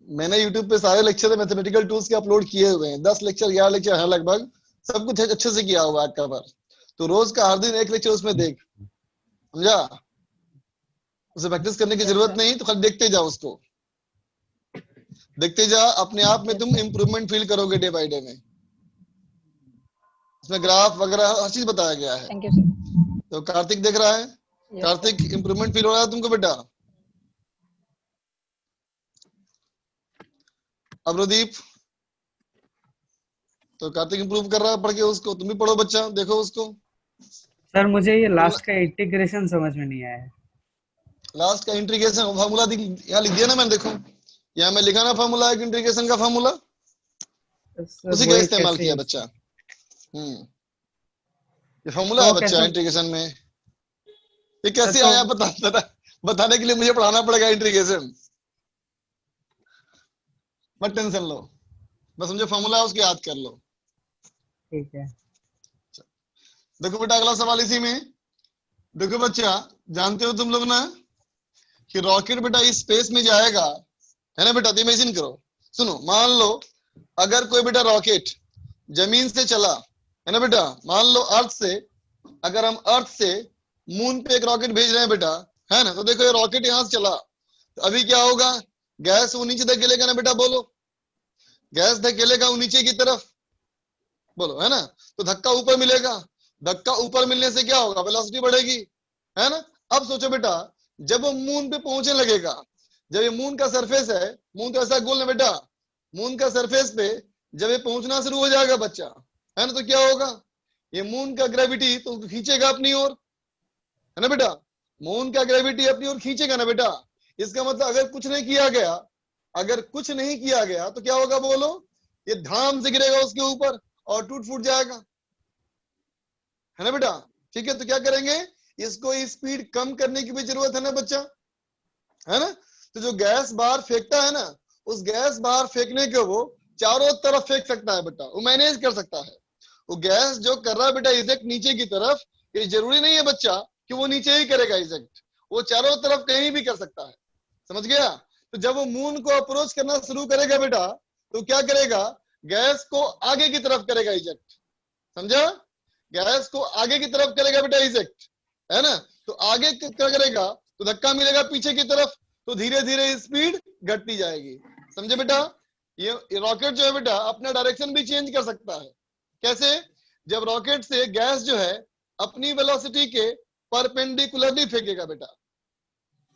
मैंने YouTube पे सारे लेक्चर मैथमेटिकल टूल्स के अपलोड किए हुए हैं, 10 लेक्चर 11 लेक्चर है लगभग, सब कुछ अच्छे से किया हुआ है कवर। तो रोज का हर दिन एक लेक्चर उसमें देख, समझा? उसे प्रैक्टिस करने की जरूरत नहीं, तो खाली देखते जाओ, उसको देखते जा, अपने आप में तुम इम्प्रूवमेंट फील करोगे डे बाय डे में। इसमें ग्राफ वगैरह हर चीज बताया गया है। Thank you sir. तो कार्तिक देख रहा है, कार्तिक इम्प्रूवमेंट फील हो रहा है तुमको बेटा? अमरदीप, तो कार्तिक इंप्रूव कर रहा है पढ़ के, उसको तुम भी पढ़ो बच्चा, देखो उसको। सर मुझे ये लास्ट का इंटीग्रेशन समझ में नहीं आया। लास्ट का इंटीग्रेशन फार्मूला यहाँ लिख दिया ना मैंने, देखो यहाँ मैं लिखा ना फार्मूला, एक इंटीग्रेशन का फार्मूला, उसी का इस्तेमाल किया बच्चा। ये फार्मूला है बच्चा इंटीग्रेशन में। ये कैसे आया बताने के लिए मुझे पढ़ाना पड़ेगा इंटीग्रेशन, मत टेंशन लो, बस मुझे फार्मूला उसको याद कर लो। ठीक है। देखो बेटा अगला सवाल इसी में। देखो बच्चा, जानते हो तुम लोग ना कि रॉकेट बेटा इस स्पेस में जाएगा, है ना बेटा? तो इमेजिन करो, सुनो, मान लो अगर कोई बेटा रॉकेट जमीन से चला, है ना बेटा, मान लो अर्थ से, अगर हम अर्थ से मून पे एक रॉकेट भेज रहे हैं बेटा, है ना, तो देखो ये रॉकेट यहां से चला, तो अभी क्या होगा? गैस वो नीचे धकेलेगा ना बेटा, बोलो, गैस धकेलेगा वो नीचे की तरफ, बोलो, है ना? तो धक्का ऊपर मिलेगा, धक्का ऊपर मिलने से क्या होगा? वेलोसिटी बढ़ेगी, है ना? अब सोचो बेटा, जब वो मून पे पहुंचने लगेगा, जब ये मून का सरफेस है, मून तो ऐसा गोल ना बेटा, मून का सरफेस पे जब ये पहुंचना शुरू हो जाएगा बच्चा, है ना, तो क्या होगा? ये मून का ग्रेविटी तो खींचेगा अपनी ओर, है ना बेटा? मून का ग्रेविटी अपनी ओर खींचेगा ना बेटा। इसका मतलब अगर कुछ नहीं किया गया, अगर कुछ नहीं किया गया तो क्या होगा बोलो? ये धाम से गिरेगा उसके ऊपर और टूट फूट जाएगा, है ना बेटा? ठीक है, तो क्या करेंगे? इसको स्पीड कम करने की भी जरूरत है ना बच्चा, है ना? तो जो गैस बाहर फेंकता है ना, उस गैस बाहर फेंकने को वो चारों तरफ फेंक सकता है बेटा, वो मैनेज कर सकता है। वो गैस जो कर रहा है बेटा इजेक्ट नीचे की तरफ, ये जरूरी नहीं है बच्चा कि वो नीचे ही करेगा इजेक्ट, वो चारों तरफ कहीं भी कर सकता है, समझ गया? तो जब वो मून को अप्रोच करना शुरू करेगा बेटा, तो क्या करेगा? गैस को आगे की तरफ करेगा इजेक्ट, समझा? गैस को आगे की तरफ करेगा बेटा इजेक्ट, है ना? तो आगे क्या करेगा, तो धक्का मिलेगा पीछे की तरफ, तो धीरे धीरे स्पीड घटती जाएगी। समझे बेटा? ये रॉकेट जो है बेटा अपना डायरेक्शन भी चेंज कर सकता है। कैसे? जब रॉकेट से गैस जो है अपनी वेलोसिटी के परपेंडिकुलरली फेंकेगा बेटा,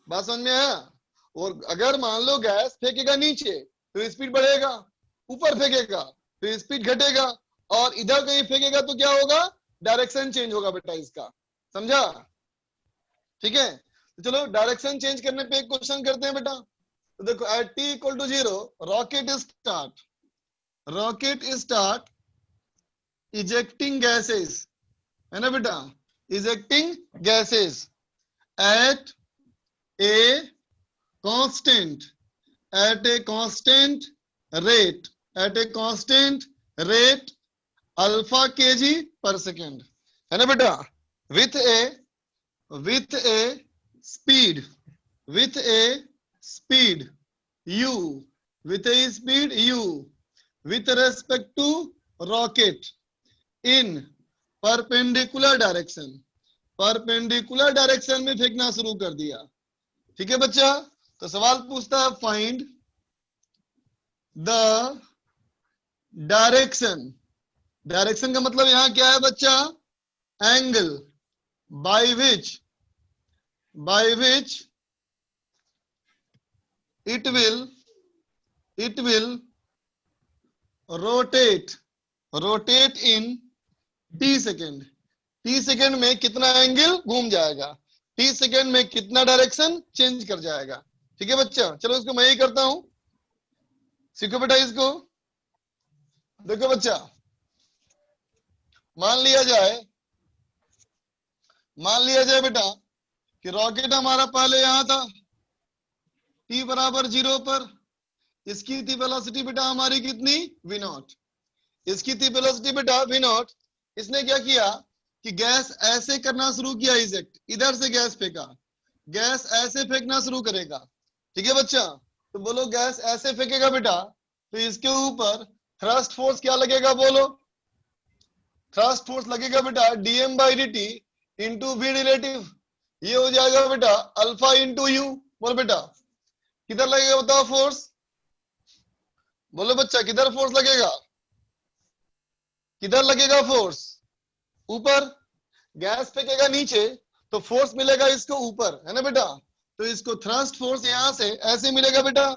बात समझ में आया? और अगर मान लो गैस फेंकेगा नीचे तो स्पीड बढ़ेगा, ऊपर फेंकेगा तो स्पीड घटेगा, और इधर कहीं फेंकेगा तो क्या होगा, डायरेक्शन चेंज होगा बेटा इसका। समझा? ठीक है, तो चलो डायरेक्शन चेंज करने पे एक क्वेश्चन करते हैं बेटा। तो देखो at t equal to 0 rocket start ejecting gases, है ना बेटा, ejecting gases at a constant rate alpha kg per second, है ना बेटा, with a speed u with respect to rocket in perpendicular direction में फेंकना शुरू कर दिया। ठीक है बच्चा? तो सवाल पूछता है फाइंड द डायरेक्शन का मतलब यहां क्या है बच्चा, angle by which it will rotate in t second में कितना एंगल घूम जाएगा, t सेकेंड में कितना डायरेक्शन चेंज कर जाएगा। ठीक है बच्चा? चलो इसको मैं ही करता हूं, सीखो बेटा इसको। देखो बच्चा, मान लिया जाए बेटा कि रॉकेट हमारा पहले यहां था t बराबर 0 पर, इसकी थी वेलोसिटी बेटा हमारी कितनी, v0, इसकी थी वेलोसिटी बेटा v0। इसने क्या किया कि गैस ऐसे करना शुरू किया, इजेक्ट, इधर से गैस फेंका, गैस ऐसे फेंकना शुरू करेगा। ठीक है बच्चा? तो बोलो गैस ऐसे फेंकेगा बेटा तो इसके ऊपर थ्रस्ट फोर्स क्या लगेगा, बोलो। थ्रस्ट फोर्स लगेगा बेटा dm/dt इंटू v रिलेटिव, ये हो जाएगा बेटा अल्फा इंटू यू। बोलो बेटा किधर लगेगा बताओ फोर्स, बोलो बच्चा किधर फोर्स लगेगा, किधर लगेगा फोर्स, ऊपर। गैस फेंकेगा नीचे तो फोर्स मिलेगा इसको ऊपर, है ना बेटा, तो इसको थ्रस्ट फोर्स यहां से ऐसे मिलेगा बेटा।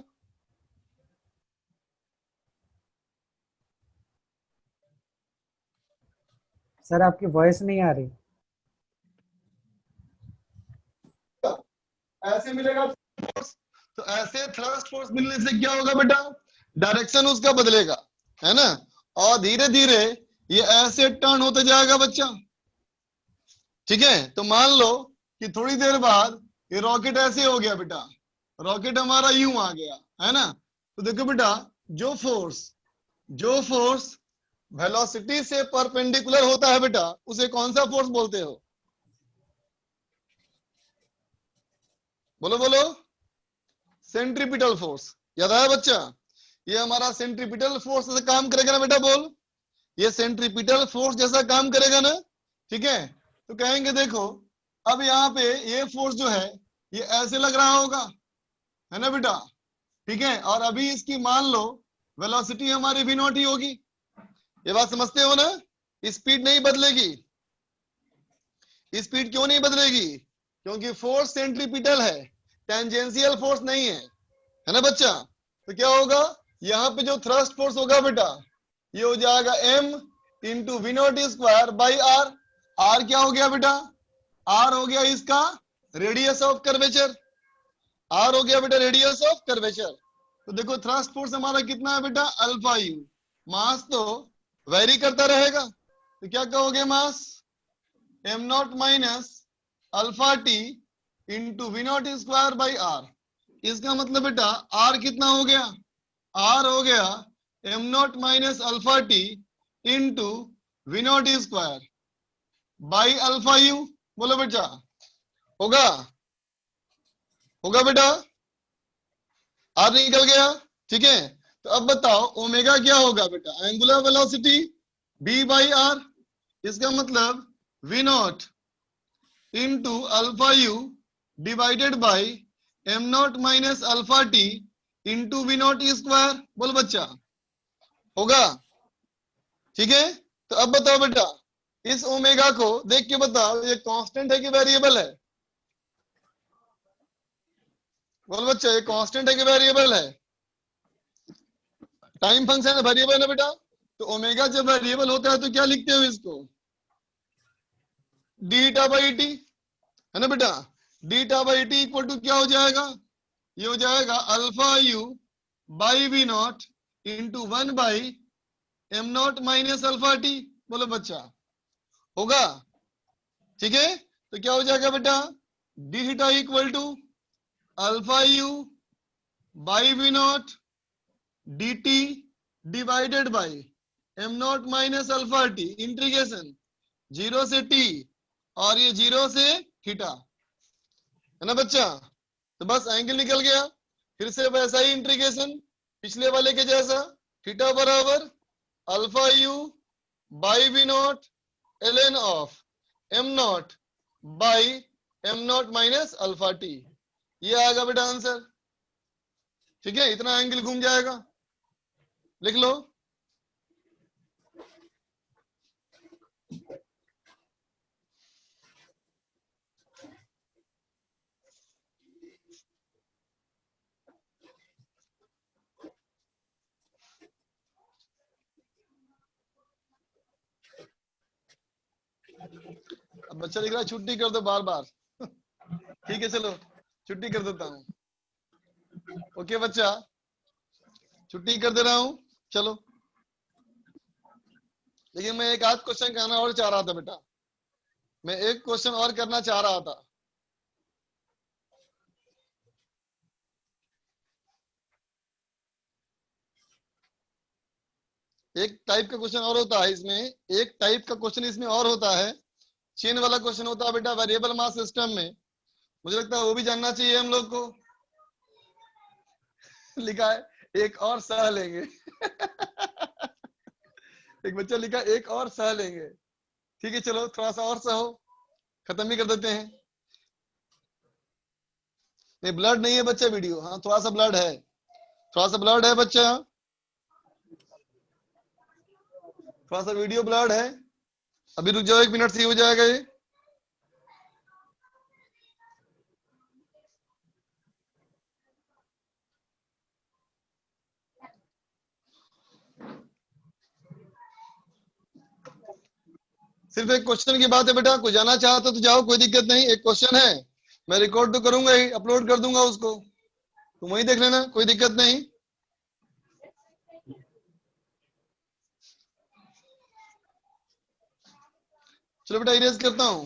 सर आपकी वॉइस नहीं आ रही। ऐसे मिलेगा फोर्स, तो ऐसे थ्रस्ट फोर्स मिलने से क्या होगा बेटा, डायरेक्शन उसका बदलेगा, है ना, और धीरे धीरे ये ऐसे टर्न होते जाएगा बच्चा। ठीक है? तो मान लो कि थोड़ी देर बाद ये रॉकेट ऐसे हो गया बेटा, रॉकेट हमारा यूं आ गया, है ना। तो देखो बेटा जो फोर्स वेलोसिटी से परपेंडिकुलर होता है बेटा उसे कौन सा फोर्स बोलते हो, बोलो सेंट्रीपिटल फोर्स। याद आया बच्चा? ये हमारा सेंट्रीपिटल फोर्स जैसा काम करेगा ना बेटा, बोल, ये सेंट्रीपिटल फोर्स जैसा काम करेगा ना। ठीक है? तो कहेंगे देखो अब यहाँ पे ये फोर्स जो है ये ऐसे लग रहा होगा, है ना बेटा। ठीक है? और अभी इसकी मान लो वेलोसिटी हमारी v0 ही होगी। ये बात समझते हो ना? स्पीड नहीं बदलेगी। स्पीड क्यों नहीं बदलेगी? क्योंकि फोर्स सेंट्रीपिटल है, टेंजेंशियल फोर्स नहीं है ना बच्चा। तो क्या होगा, यहाँ पे जो थ्रस्ट फोर्स होगा बेटा ये हो जाएगा m into v0² by r। r क्या हो गया बेटा, r हो गया इसका रेडियस ऑफ कर्वेचर, r हो गया बेटा रेडियस ऑफ कर्वेचर। तो देखो थ्रस्ट फोर्स हमारा कितना है बेटा, अल्फा यू। मास तो वेरी करता रहेगा, तो क्या कहोगे, मास m0 minus alpha T into v0² by r। इसका मतलब बेटा r कितना हो गया, r हो गया m0 minus alpha T into v0² by alpha u. बोलो बेटा होगा बेटा, r निकल गया। ठीक है? तो अब बताओ ओमेगा क्या होगा बेटा, angular velocity b by r। इसका मतलब v0 into alpha U divided by M naught minus alpha T into V naught E square. बोल बच्चा, होगा? ठीक है, तो अब बताओ बेटा, इस ओमेगा को देख के बताओ ये कांस्टेंट है कि वेरिएबल है? बोल बच्चा, ये कांस्टेंट है कि वेरिएबल है? टाइम फंक्शन है, वेरिएबल है बेटा। तो ओमेगा जब वेरिएबल होता है तो क्या लिखते हो इसको? डीटा बाई टी, है ना बेटा? Theta by T equal to क्या हो जाएगा? ये हो जाएगा alpha U by V naught into 1 by M naught minus alpha T. बोलो बच्चा, होगा? ठीक है, तो क्या हो जाएगा बेटा? D theta equal to alpha U by V naught D T divided by M naught minus alpha T integration 0 से टी और ये 0 से थीटा, है ना बच्चा? तो बस एंगल निकल गया। फिर से वैसा ही इंटीग्रेशन पिछले वाले के जैसा, थीटा बराबर alpha U by V naught ln of M naught by M naught minus alpha T. ये आएगा बेटा आंसर। ठीक है, इतना एंगल घूम जाएगा, लिख लो। अब बच्चा लिख रहा है छुट्टी कर दो बार बार। ठीक है, चलो छुट्टी कर देता हूँ। ओके बच्चा, छुट्टी कर दे रहा हूँ, चलो। लेकिन मैं एक आध क्वेश्चन करना और चाह रहा था बेटा, मैं एक क्वेश्चन और करना चाह रहा था। एक टाइप का क्वेश्चन और होता है इसमें, एक टाइप का क्वेश्चन इसमें और होता है, चेन वाला क्वेश्चन होता है बेटा वेरिएबल मास सिस्टम में। मुझे लगता है वो भी जानना चाहिए हम लोग को। लिखा है एक और सह लेंगे। एक बच्चा लिखा एक और सह लेंगे। ठीक है, चलो थोड़ा सा और सहो, खत्म ही कर देते हैं। नहीं ब्लड नहीं है बच्चा वीडियो, हाँ थोड़ा सा ब्लड है, थोड़ा सा ब्लड है बच्चा, थोड़ा सा वीडियो ब्लड है। अभी रुक जाओ, 1 मिनट से ही हो जाएगा ये। सिर्फ एक क्वेश्चन की बात है बेटा, कोई जाना चाहता तो जाओ, कोई दिक्कत नहीं। एक क्वेश्चन है, मैं रिकॉर्ड तो करूंगा ही, अपलोड कर दूंगा उसको, तुम वही देख लेना, कोई दिक्कत नहीं। चलो बेटा इरेज करता हूं।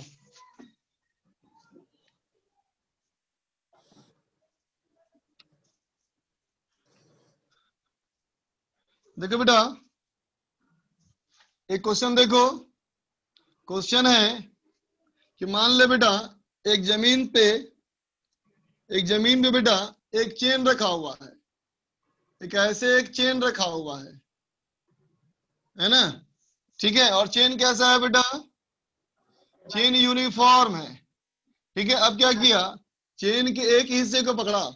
देखो बेटा, एक क्वेश्चन देखो। क्वेश्चन है कि मान ले बेटा एक जमीन पे बेटा एक चेन रखा हुआ है, एक ऐसे एक चेन रखा हुआ है ना? ठीक है, और चेन कैसा है बेटा? चेन यूनिफॉर्म है। ठीक है, अब क्या किया, चेन के एक हिस्से को पकड़ा,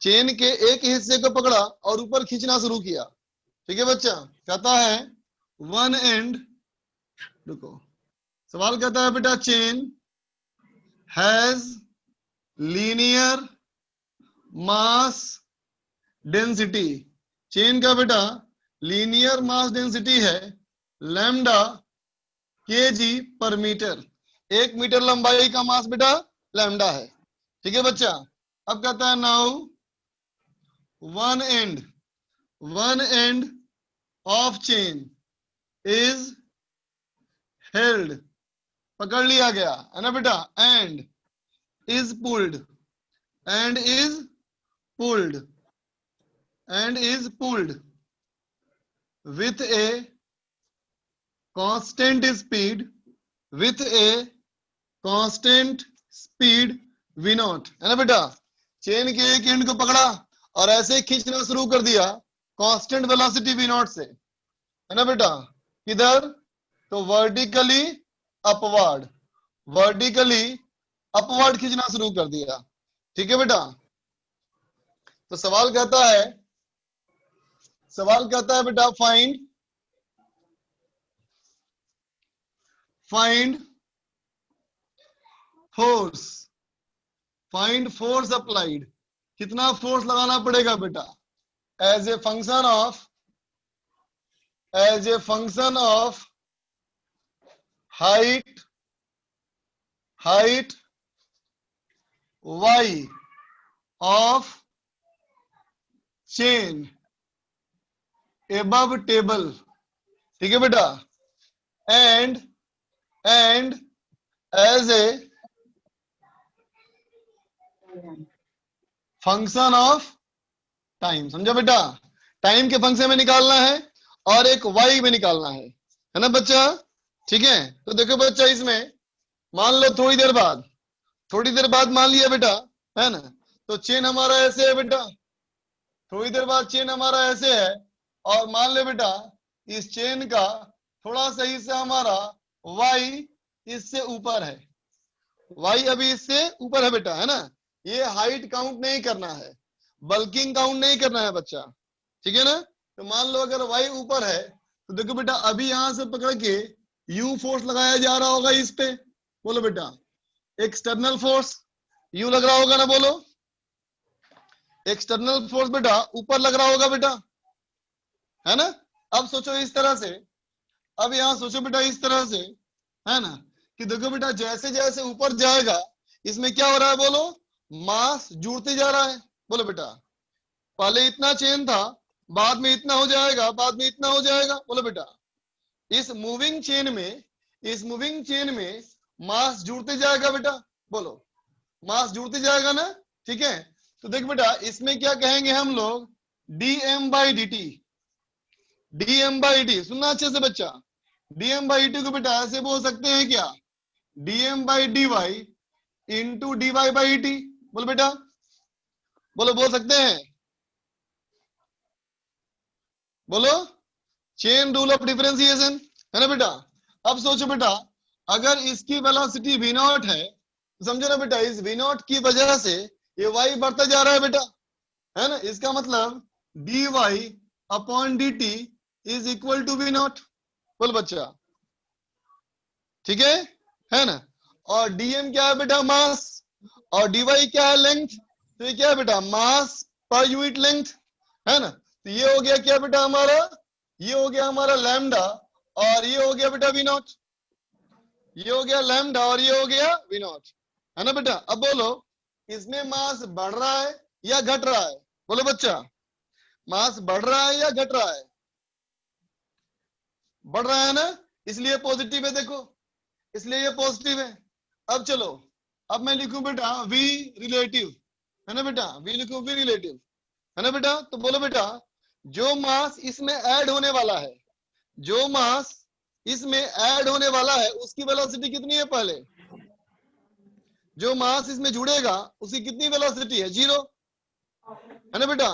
चेन के एक हिस्से को पकड़ा और ऊपर खींचना शुरू किया। ठीक है बच्चा, कहता है वन एंड, रुको, सवाल कहता है बेटा chain has linear mass density. Chain का बेटा लीनियर मास डेंसिटी है लैम्डा केजी पर मीटर। 1 मीटर लंबाई का मास बेटा लैम्डा है। ठीक है बच्चा, अब कहता है now one end of chain is held, पकड़ लिया गया है ना बेटा, and is pulled with a constant speed v naught, है ना बेटा? चेन के एक एंड को पकड़ा और ऐसे खींचना शुरू कर दिया कांस्टेंट वेलोसिटी v naught से, है ना बेटा? किधर? तो वर्टिकली अपवर्ड अपवर्ड खींचना शुरू कर दिया। ठीक है बेटा, तो सवाल कहता है बेटा फाइंड फोर्स अप्लाइड। कितना फोर्स लगाना पड़ेगा बेटा as a function of height y of chain above table। ठीक है बेटा, and as a function of time. समझा बेटा, टाइम के फंक्शन में निकालना है और एक y में निकालना है ना बच्चा। ठीक है, तो देखो बच्चा, इसमें मान लो थोड़ी देर बाद मान लिया बेटा, है ना, तो चेन हमारा ऐसे है बेटा, थोड़ी देर बाद चेन हमारा ऐसे है, और मान ले बेटा इस चेन का थोड़ा सा हिस्सा हमारा y इससे ऊपर है, y अभी इससे ऊपर है बेटा, है ना। ये हाइट काउंट नहीं करना है, बल्किंग काउंट नहीं करना है बच्चा। ठीक है ना, तो मान लो अगर y ऊपर है तो देखो बेटा अभी यहां से पकड़ के u फोर्स लगाया जा रहा होगा इस पे। बोलो बेटा, एक्सटर्नल फोर्स u लग रहा होगा ना, बोलो। एक्सटर्नल फोर्स बेटा ऊपर लग रहा होगा बेटा, है ना। अब सोचो इस तरह से, अब यहां सोचो बेटा इस तरह से, है ना, कि देखो बेटा जैसे जैसे ऊपर जाएगा इसमें क्या हो रहा है, बोलो, मास जुड़ते जा रहा है। बोलो बेटा, पहले इतना चेन था, बाद में इतना हो जाएगा, बाद में इतना हो जाएगा। बोलो बेटा, इस मूविंग चेन में मास जुड़ते जाएगा बेटा। बोलो, मास जुड़ते जाएगा ना। ठीक है, तो देख बेटा इसमें क्या कहेंगे हम लोग, dm/dt। सुनना अच्छे से बच्चा, dm/dt को बेटा ऐसे बोल सकते हैं क्या, dm/dy इंटू dy/dt। बोलो बेटा, बोलो, बोल सकते हैं, बोलो, चेन रूल ऑफ डिफरेंशिएशन, है ना बेटा। अब सोचो बेटा अगर इसकी वेलोसिटी v0 है, समझो ना बेटा, इस v0 की वजह से ये y बढ़ता जा रहा है बेटा, है ना। इसका मतलब dy/dt is equal to v0। बोल बच्चा, ठीक है ना। और dm क्या है बेटा, मास, और dy क्या है, लेंथ। तो ये क्या है बेटा, मास पर यूनिट लेंथ, है ना। तो ये हो गया क्या बेटा हमारा, ये हो गया हमारा लैम्डा, और ये हो गया बेटा v0। ये हो गया लैम्डा और ये हो गया v0, है ना बेटा। अब बोलो इसमें मास बढ़ रहा है या घट रहा है। बोलो बच्चा, मास बढ़ रहा है या घट रहा है, बढ़ रहा है ना, इसलिए पॉजिटिव है। देखो, इसलिए ये पॉजिटिव है। अब चलो, अब मैं लिखूं बेटा v रिलेटिव, है ना बेटा, v लिखूं v रिलेटिव, है ना बेटा। तो बोलो बेटा जो मास इसमें ऐड होने वाला है, जो मास इसमें ऐड होने वाला है उसकी वेलोसिटी कितनी है, पहले जो मास इसमें जुड़ेगा उसकी कितनी वेलोसिटी है, 0, है ना बेटा।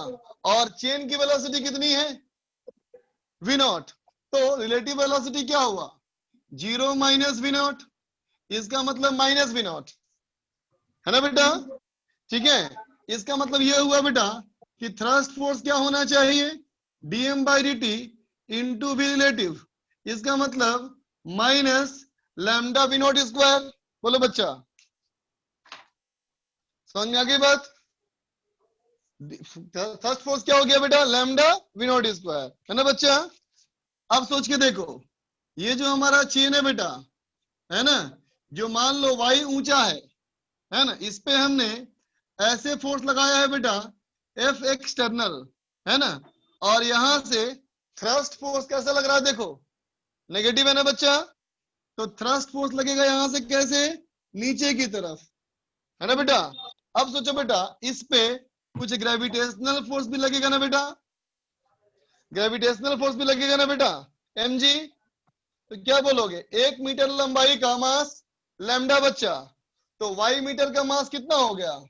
और चेन की वेलोसिटी कितनी है, v0। तो रिलेटिव वेलोसिटी क्या हुआ, 0 माइनस v0, इसका मतलब माइनस v0, है ना बेटा। ठीक है, इसका मतलब ये हुआ बेटा कि थ्रस्ट फोर्स क्या होना चाहिए, dm/dt इंटू v रिलेटिव, इसका मतलब माइनस लैम्डा v0 स्क्वायर। बोलो बच्चा, समझ में आ गई बात। थ्रस्ट फोर्स क्या हो गया बेटा, लैम्डा v0 स्क्वायर, है ना बच्चा। अब सोच के देखो, ये जो हमारा चेन है बेटा, है ना, जो मान लो y ऊंचा है ना, इस पे हमने ऐसे फोर्स लगाया है बेटा F एक्सटर्नल, है ना, और यहां से थ्रस्ट फोर्स कैसा लग रहा है, देखो नेगेटिव है ना बच्चा। तो थ्रस्ट फोर्स लगेगा यहां से कैसे, नीचे की तरफ, है ना बेटा। अब सोचो बेटा इस पे कुछ ग्रेविटेशनल फोर्स भी लगेगा ना बेटा, ग्रेविटेशनल फोर्स भी लगेगा ना बेटा, mg। तो क्या बोलोगे, 1 मीटर लंबाई का मास लैम्डा बच्चा, तो y मीटर का मास कितना हो गया,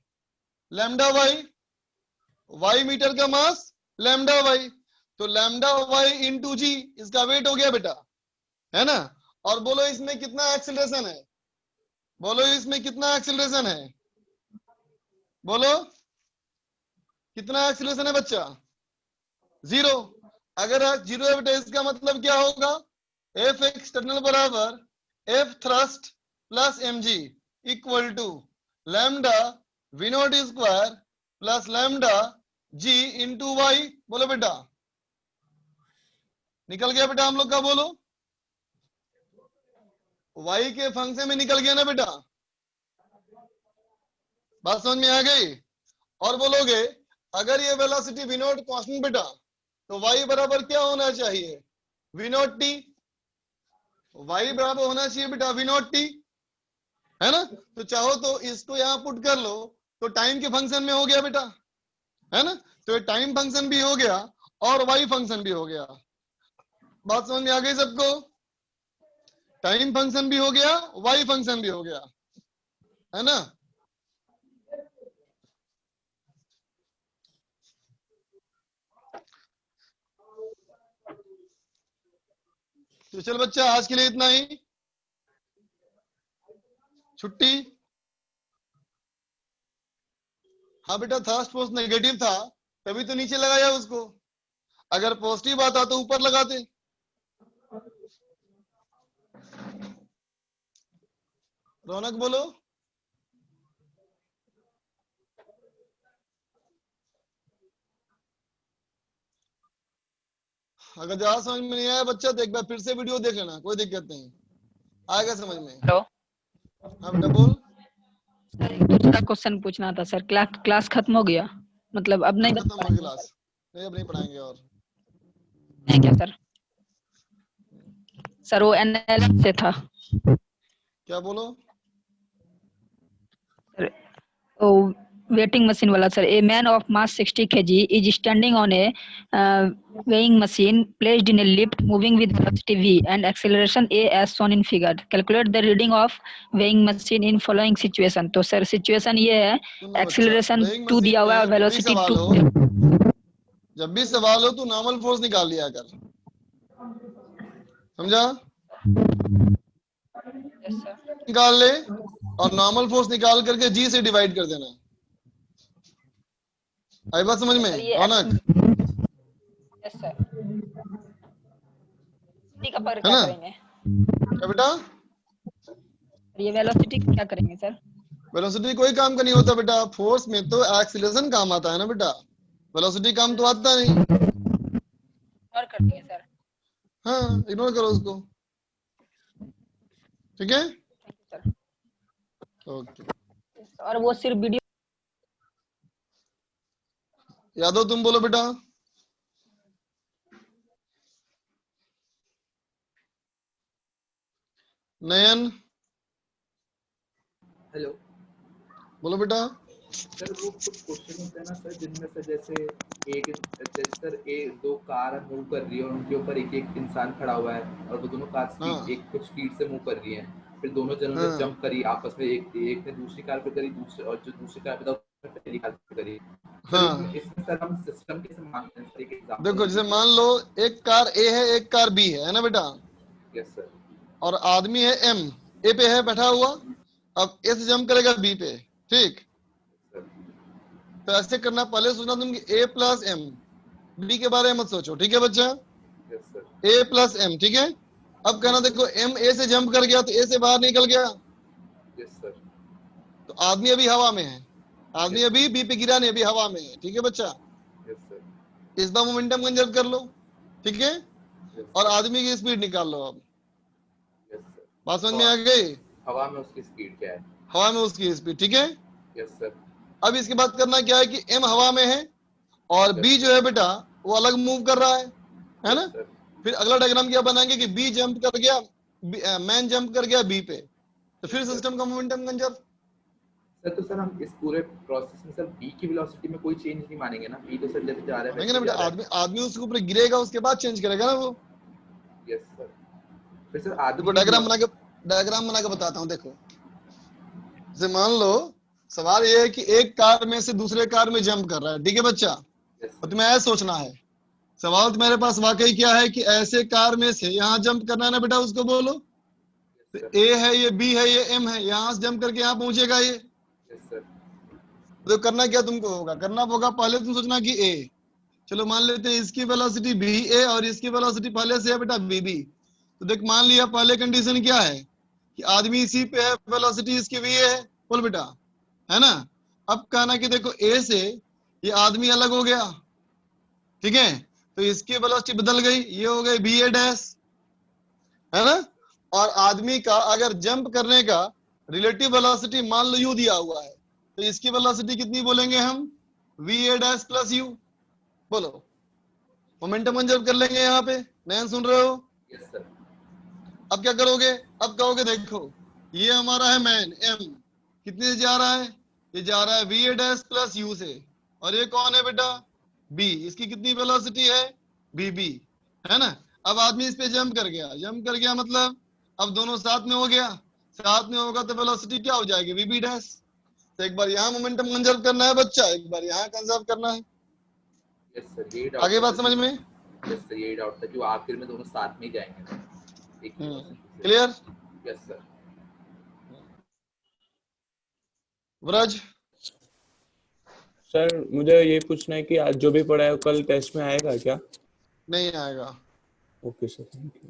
लैम्डा y मीटर का मास लैम्डा y, तो लैम्डा y इंटू जी इसका वेट हो गया बेटा, है ना। और बोलो इसमें कितना एक्सेलरेशन है, बोलो इसमें कितना एक्सीलरेशन है, बोलो कितना एक्सीलरेशन है बच्चा, 0। अगर 0 है बेटा इसका मतलब क्या होगा, एफ एक्सटर्नल बराबर F thrust plus mg equal to lambda V naught square plus lambda G into Y. बोलो बेटा, निकल गया बेटा हम लोग का, बोलो वाई के फंक्शन में निकल गया ना बेटा, बात समझ में आ गई। और बोलोगे अगर ये वेलोसिटी वी नॉट कांस्टेंट बेटा तो y बराबर क्या होना चाहिए, वी नॉट टी। y बराबर होना चाहिए बेटा वी नॉट टी, है ना। तो चाहो तो इसको यहाँ पुट कर लो तो टाइम के फंक्शन में हो गया बेटा, है ना। तो टाइम फंक्शन भी हो गया और y फंक्शन भी हो गया। बात समझ में आ गई सबको, टाइम फंक्शन भी हो गया y फंक्शन भी हो गया, है ना। तो चल बच्चा आज के लिए इतना ही, छुट्टी। हाँ बेटा थर्स्ट पोस्ट नेगेटिव था तभी तो नीचे लगाया उसको, अगर पॉजिटिव आता तो ऊपर लगाते। रौनक बोलो, अगर ज्यादा समझ में नहीं आया बच्चा तो एक बार फिर से वीडियो देख लेना, कोई दिक्कत नहीं, आएगा समझ में। हेलो, हाँ बेटा बोल। सर एक दूसरा क्वेश्चन पूछना था सर। क्लास खत्म हो गया, मतलब अब नहीं खत्म हो गई क्लास, नहीं अब नहीं पढ़ाएंगे और है क्या सर? सर वो एनएलएम से था। क्या बोलो, वेटिंग मशीन वाला sir. A man of mass 60 kg is standing on A weighing machine placed in a lift moving with velocity v and acceleration a as shown in figure. Calculate the reading of weighing machine in following situation. तो sir situation ये है, acceleration 2 दिया हुआ है और velocity 2। जब भी सवाल हो तो नॉर्मल फोर्स निकाल लिया कर, समझा। निकाल ले और नॉर्मल फोर्स निकाल करके जी से डिवाइड कर देना। आई बात समझ में रौनक? Yes sir. का पर है क्या ना? करेंगे क्या बेटा? ये वेलोसिटी क्या करेंगे सर? वेलोसिटी कोई काम का नहीं होता बेटा, फोर्स में तो एक्सीलरेशन काम आता है ना बेटा, वेलोसिटी काम तो आता नहीं। और कर देंगे सर। हाँ इग्नोर करो उसको, ठीक है सर। ओके। और वो सिर्फ वीडियो यादव तुम बोलो बेटा। नयन हेलो बोलो बेटा। सर, वो कुछ क्वेश्चन होते हैं ना सर जिनमें से जैसे जैसे सर दो कार मूव कर रही है और उनके ऊपर एक एक इंसान खड़ा हुआ है और वो दोनों कार एक कुछ स्पीड से मूव कर रही है, फिर दोनों जनों ने जंप करी आपस में, एक ने दूसरी कार पे करी, दूसरे और जो दूसरी कार पे था उसने पहली कार पे करी। हाँ इसमें सर हम सिस्टम कैसे मानते हैं सर? एक एग्जांपल देखो जैसे मान लो एक कार ए है एक कार बी है ना बेटा, यस सर, और आदमी है एम, ए पे है बैठा हुआ, अब ए से जंप करेगा बी पे, ठीक। तो ऐसे करना, पहले सोचना तुम कि ए प्लस एम, बी के बारे में मत सोचो, ठीक है बच्चा, यस सर, ए प्लस एम, ठीक है। अब कहना देखो एम ए से जंप कर गया तो ए से बाहर निकल गया, यस सर, तो आदमी अभी हवा में है, आदमी अभी बी पे गिरा नहीं, अभी हवा में है, ठीक है बच्चा। यस सर, इस बार मोमेंटम कंजर्व कर लो, ठीक है, और आदमी की स्पीड निकाल लो। अब यस सर। बात समझ में आ गई? हवा में उसकी स्पीड क्या है? हवा में उसकी स्पीड, ठीक है। Yes sir. अब इसके बाद करना क्या है कि एम हवा में है और बी जो है बेटा वो अलग मूव कर रहा है ना। फिर अगला डायग्राम क्या बनाएंगे कि बी जंप कर गया, मैन जंप कर गया बी पे, तो फिर सिस्टम का मोमेंटम कंजर्व। सर तो सर हम इस पूरे प्रोसेस में सर बी की वेलोसिटी में कोई चेंज नहीं मानेंगे ना? बी तो सर जैसे जा रहा है ना बेटा, आदमी उसके ऊपर गिरेगा उसके बाद चेंज करेगा ना वो। Yes sir. फिर सर आदमी डायग्राम बना के बताता हूँ। देखो जैसे मान लो सवाल ये है कि एक कार में से दूसरे कार में जंप कर रहा है, ठीक है बच्चा, और तुम्हें ऐसा सोचना है, सवाल तुम्हारे पास वाकई क्या है कि ऐसे कार में से यहाँ जंप करना है ना बेटा, उसको बोलो तो ए है, ये बी है, ये एम है, यहां से जंप करके यहाँ पहुंचेगा ये। Yes sir. तो करना क्या तुमको होगा, करना होगा पहले तुम सोचना कि ए, चलो मान लेते हैं इसकी वेलोसिटी बी ए और इसकी वेलोसिटी पहले से है बेटा बी बी। तो देख मान लिया पहले कंडीशन क्या है कि आदमी इसी पे है, वेलोसिटी इसकी वी है, बोल बेटा, है ना। अब कहना कि देखो ए से ये आदमी अलग हो गया, ठीक है, तो इसकी वेलोसिटी बदल गई, ये हो गई बी ए डैश, है ना। और आदमी का अगर जंप करने का रिलेटिव वेलोसिटी मान लो यू दिया हुआ है, तो इसकी वेलोसिटी कितनी बोलेंगे हम, V A dash plus you. बोलो, मोमेंटम कंजर्व कर लेंगे यहाँ पे, नयन सुन रहे हो। Yes sir. अब क्या करोगे, अब कहोगे देखो ये हमारा है मैन एम, कितने से जा रहा है, ये जा रहा है V A dash plus you से, और ये कौन है बेटा बी, इसकी कितनी वेलोसिटी है बी बी, है ना। अब आदमी इस पे जंप कर गया, जंप कर गया मतलब अब दोनों साथ में हो गया, साथ में होगा तो वेलोसिटी क्या हो जाएगी वी बी डैश। तो एक बार यहाँ मोमेंटम कंजर्व करना है बच्चा, एक बार यहाँ कंजर्व करना है। यस सर, यही आगे बात समझ में। यस सर, यही डाउट था कि वो आखिर में दोनों साथ में ही जाएंगे। Clear. Yes sir. Vraj. Sir मुझे ये पूछना है कि आज जो भी पढ़ा है कल टेस्ट में आएगा क्या? नहीं आएगा। Okay sir, thank you.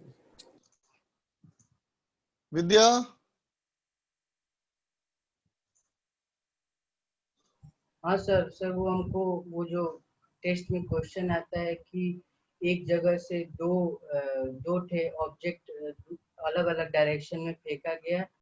Vidya. हाँ सर, सर वो हमको वो जो टेस्ट में क्वेश्चन आता है कि एक जगह से दो थे ऑब्जेक्ट अलग अलग डायरेक्शन में फेंका गया